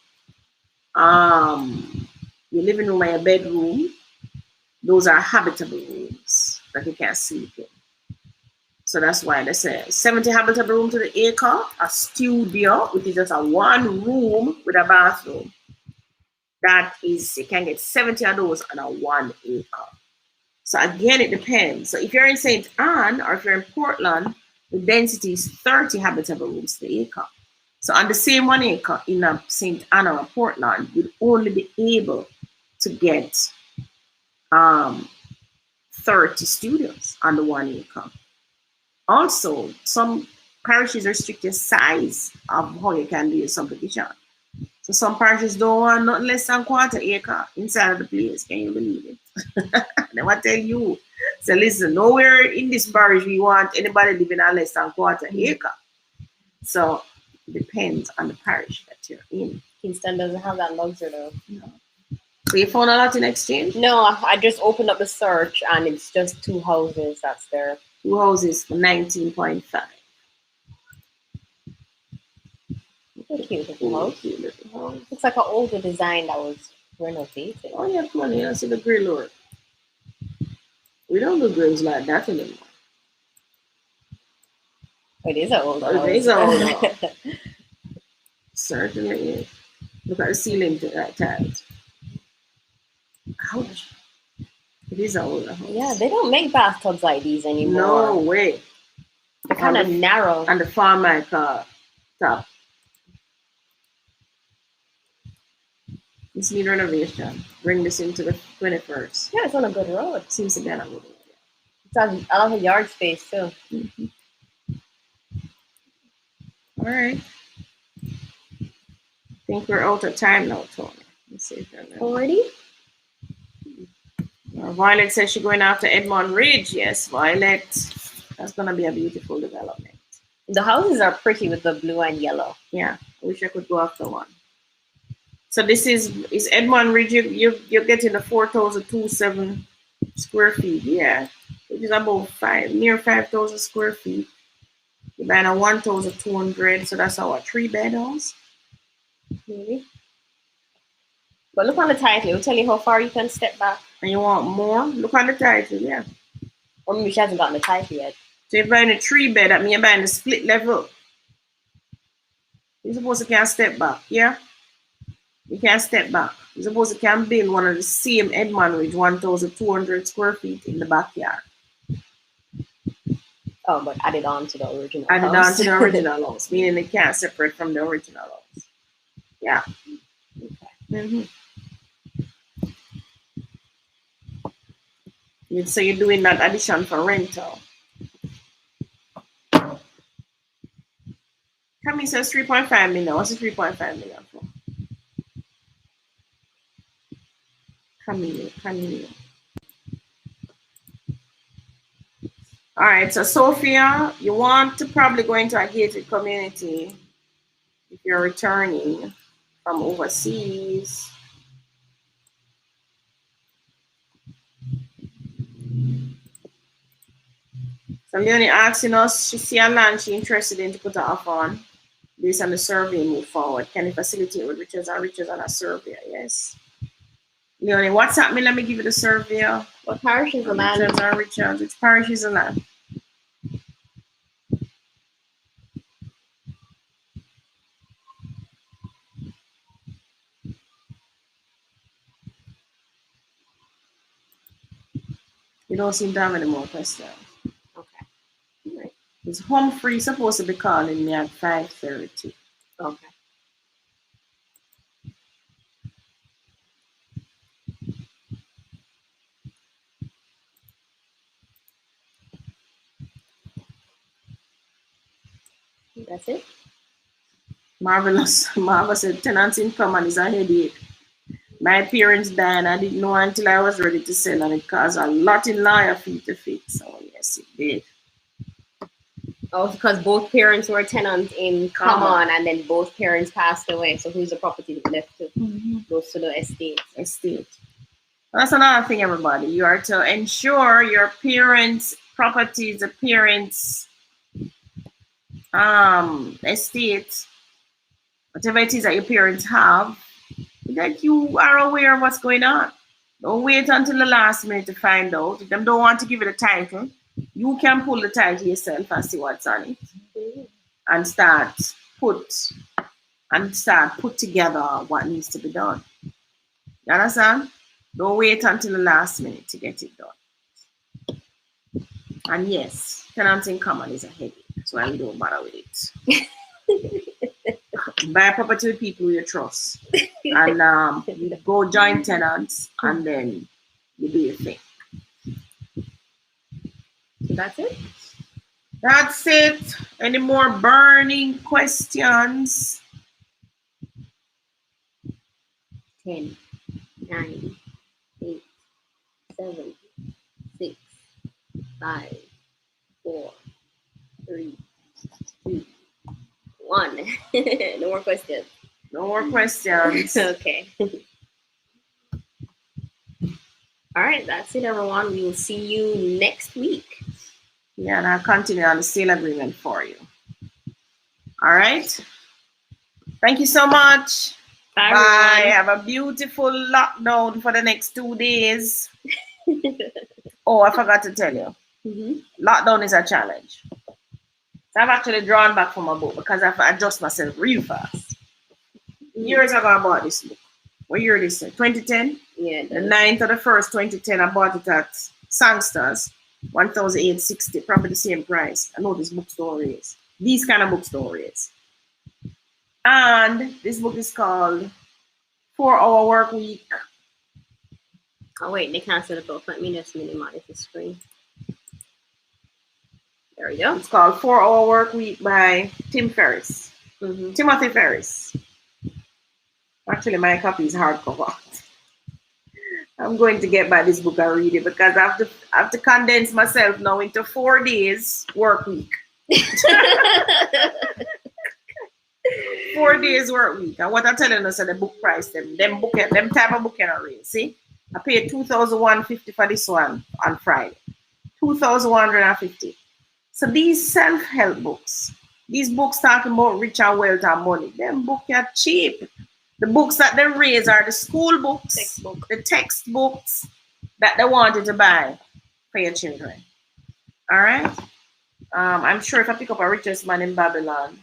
your living room and your bedroom, those are habitable rooms that you can sleep in. So that's why they say 70 habitable room to the acre, a studio, which is just a 1 room with a bathroom. That is, you can get 70 of those on a 1 acre. So again, it depends. So if you're in St. Anne or if you're in Portland, the density is 30 habitable rooms to the acre. So on the same 1 acre in a St. Anne or a Portland, you'd only be able to get 30 studios on the 1 acre. Also, some parishes restrict the size of how you can do your subdivision. So some parishes don't want nothing less than 1/4 acre inside of the place. Can you believe it? They will tell you. So listen, nowhere in this parish we want anybody living on less than 1/4 acre. So it depends on the parish that you're in. Kingston doesn't have that luxury though. No. So you found a lot in exchange? No, I just opened up the search and it's just 2 houses that's there. 2 houses for 19.5. Cute little house. Looks like an older design that was renovated. Oh yeah, come on, you see the grill work. We don't do grills like that anymore. It is an older house. It is an older house. Certainly is. Look at the ceiling tiles. Ouch. It is an older house. Yeah, they don't make bathtubs like these anymore. No way. They're kind of narrow. And the farm top. This need renovation. Bring this into the 21st. Yeah, it's on a good road. Seems to be on a good road. It's on a lot of yard space too. Mm-hmm. All right. I think we're out of time now, Tony. Let's see if I Already? Violet says she's going after Edmond Ridge. Yes, Violet. That's going to be a beautiful development. The houses are pretty with the blue and yellow. Yeah, I wish I could go after one. So this is Edmond Ridge. You're getting a 4,207 square feet. Yeah, which is about near 5,000 square feet. You're buying a 1,200. So that's our 3-bed house. Maybe. But look on the title. It will tell you how far you can step back. And you want more? Look on the title, yeah. Or maybe she hasn't gotten the title yet. So you're buying a 3-bed. That means you're buying a split level. You're supposed to can step back, yeah? You can't step back. You're supposed to can build one of the same Edmond Ridge 1,200 square feet in the backyard. Oh, but added on to the original Added house. on to the original house, meaning they can't separate from the original house. Yeah. Okay. So you're doing that addition for rental. Camille says 3.5 million. What's the 3.5 million for? Camille. All right, so Sophia, you want to probably go into a gated community if you're returning from overseas. So Leonie asking us, she see a land she interested in to put her offer on based on the survey move forward. Can you facilitate with riches and riches on a survey? Yes. Leonie, what's happening? Let me give you the survey. What parish is the land? Riches and riches. Which parish is the land? You don't seem to have any more questions. Okay. Right. Is Humphrey supposed to be calling me at 5:30? Okay. That's it. Marvelous. Marvelous said tenants income and is a headache. My parents died. I didn't know until I was ready to sell, and it caused a lot in lawyer fee to fix. So yes, it did. Oh, because both parents were tenants in common, and then both parents passed away. So who's the property left to? Goes to the estate. That's another thing, everybody. You are to ensure your parents' properties, the parents' estate, whatever it is that your parents have, that you are aware of what's going on. Don't wait until the last minute to find out. If them don't want to give you the title, you can pull the title yourself and see what's on it, and start put together what needs to be done. You understand? Don't wait until the last minute to get it done. And yes, tenants in common is a headache. That's why we don't bother with it. Buy a property with people you trust, and you go join tenants, and then you do your thing. So that's it. That's it. Any more burning questions? 10, 9, 8, 7, 6, 5, 4, 3, 2, 1. No more questions. No more questions. Okay. All right, that's it, everyone. We will see you next week. Yeah, and I'll continue on the sale agreement for you. All right. Thank you so much. Bye. Have a beautiful lockdown for the next 2 days. Oh, I forgot to tell you. Lockdown is a challenge. So I've actually drawn back from my book because I have to adjust myself real fast. Years ago, I bought this book. What year is this? 2010? Yeah. The 9th of the 1st, 2010, I bought it at Sangsters, 1,860, probably the same price. I know this bookstore is. These kind of bookstore is. And this book is called 4-hour work week. Oh wait, they can't set it up. Let me just minimize the screen. There we go. It's called 4-Hour Work Week by Tim Ferriss. Timothy Ferriss. Actually, my copy is hardcover. I'm going to get back this book and read it because I have to condense myself now into 4 days work week. 4 days work week. And what I'm telling us, the book price, them type of book can read. See, I paid $2,150 for this one on Friday. $2,150. So these self-help books, these books talking about rich and wealth and money, them books are cheap. The books that they raise are the school books, the textbooks that they wanted to buy for your children. All right. I'm sure if I pick up a richest man in Babylon,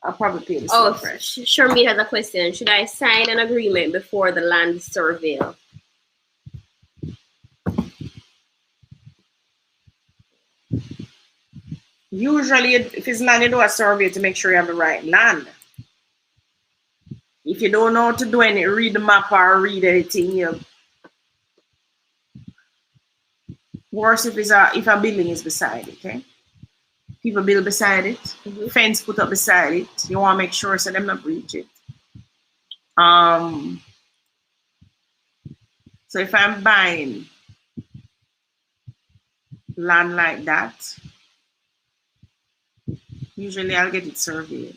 I'll probably pay the same price. Shermie has a question. Should I sign an agreement before the land survey? Usually, if it's land, you do a survey to make sure you have the right land. If you don't know how to do any, read the map or read anything. Worse if a building is beside it, okay? People build beside it, fence put up beside it. You want to make sure so them not breach it. So if I'm buying land like that, usually I'll get it surveyed.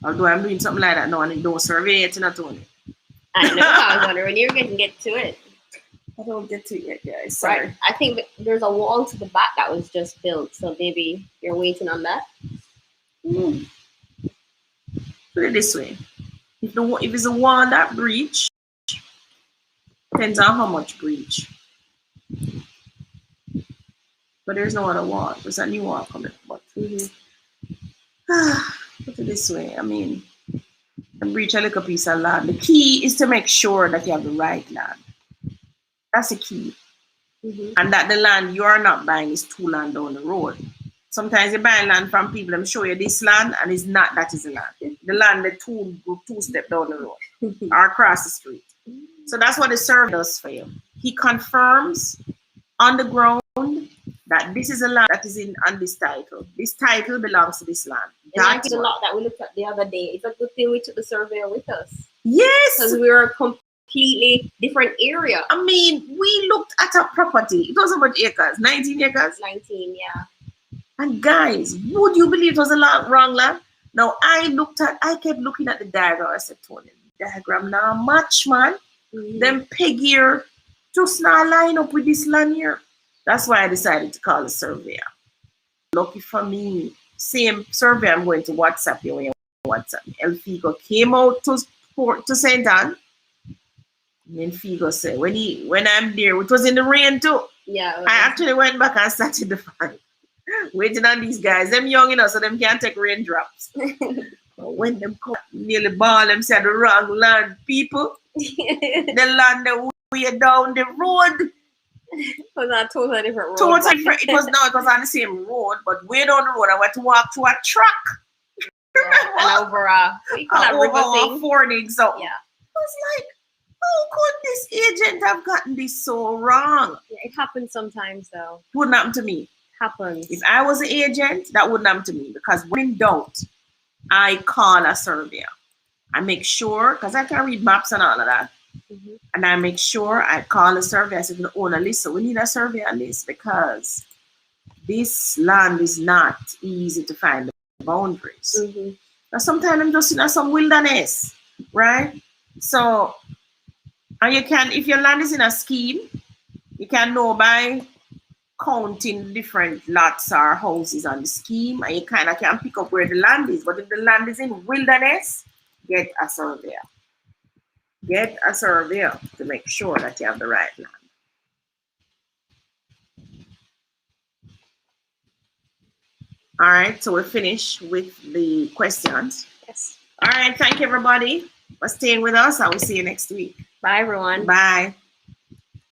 Although I'm doing something like that now and it don't survey it, not only. I know, I was wondering when you're going to get to it. I don't get to it yet, guys. Sorry. Right. I think there's a wall to the back that was just built, so maybe you're waiting on that. Put it this way. If it's a wall that breach, depends on how much breach. But there's no other wall. There's a new wall coming. But put it this way. I mean, breach a little piece of land. The key is to make sure that you have the right land. That's the key. And that the land you are not buying is two land down the road. Sometimes you buy land from people and show you this land and it's not that is the land. The land the two step down the road or across the street. So that's what the survey does for you. He confirms on the ground that this is a land that is on this title. This title belongs to this land. That's a lot that we looked at the other day. It's a good thing we took the surveyor with us. Yes. Because we were a completely different area. I mean, we looked at a property. It was about acres, 19 acres. 19, yeah. And guys, would you believe it was a wrong land? Now I kept looking at the diagram. I said, Tony, the diagram now match, man. Them peg here just not line up with this land here. That's why I decided to call a surveyor. Lucky for me, same survey I'm going to WhatsApp you when you WhatsApp me. El Figo came out to St. Anne. And then Figo said, when I'm there, it was in the rain too. Yeah. I actually went back and started the fight. Waiting on these guys. Them young enough so them can't take raindrops. When them come nearly ball, them say the wrong land, people. The land that way down the road. It was a totally different road. Totally different. It was on the same road, but way down the road I went to walk to a truck. And over a fording. So yeah. I was like, how could this agent have gotten this so wrong? Yeah, it happens sometimes though. It wouldn't happen to me. Happens. If I was an agent, that wouldn't happen to me because when in doubt, I call a surveyor. I make sure, because I can read maps and all of that. And I make sure I call a surveyor. I say to the owner, listen, we need a surveyor list because this land is not easy to find the boundaries. Now sometimes I'm just in some wilderness, right? So, and you can, if your land is in a scheme, you can know by counting different lots or houses on the scheme, and you kind of can pick up where the land is. But if the land is in wilderness, get a surveyor. Get a surveyor to make sure that you have the right land. All right, so we're finished with the questions. Yes. All right, thank you everybody for staying with us. I will see you next week. Bye everyone. Bye.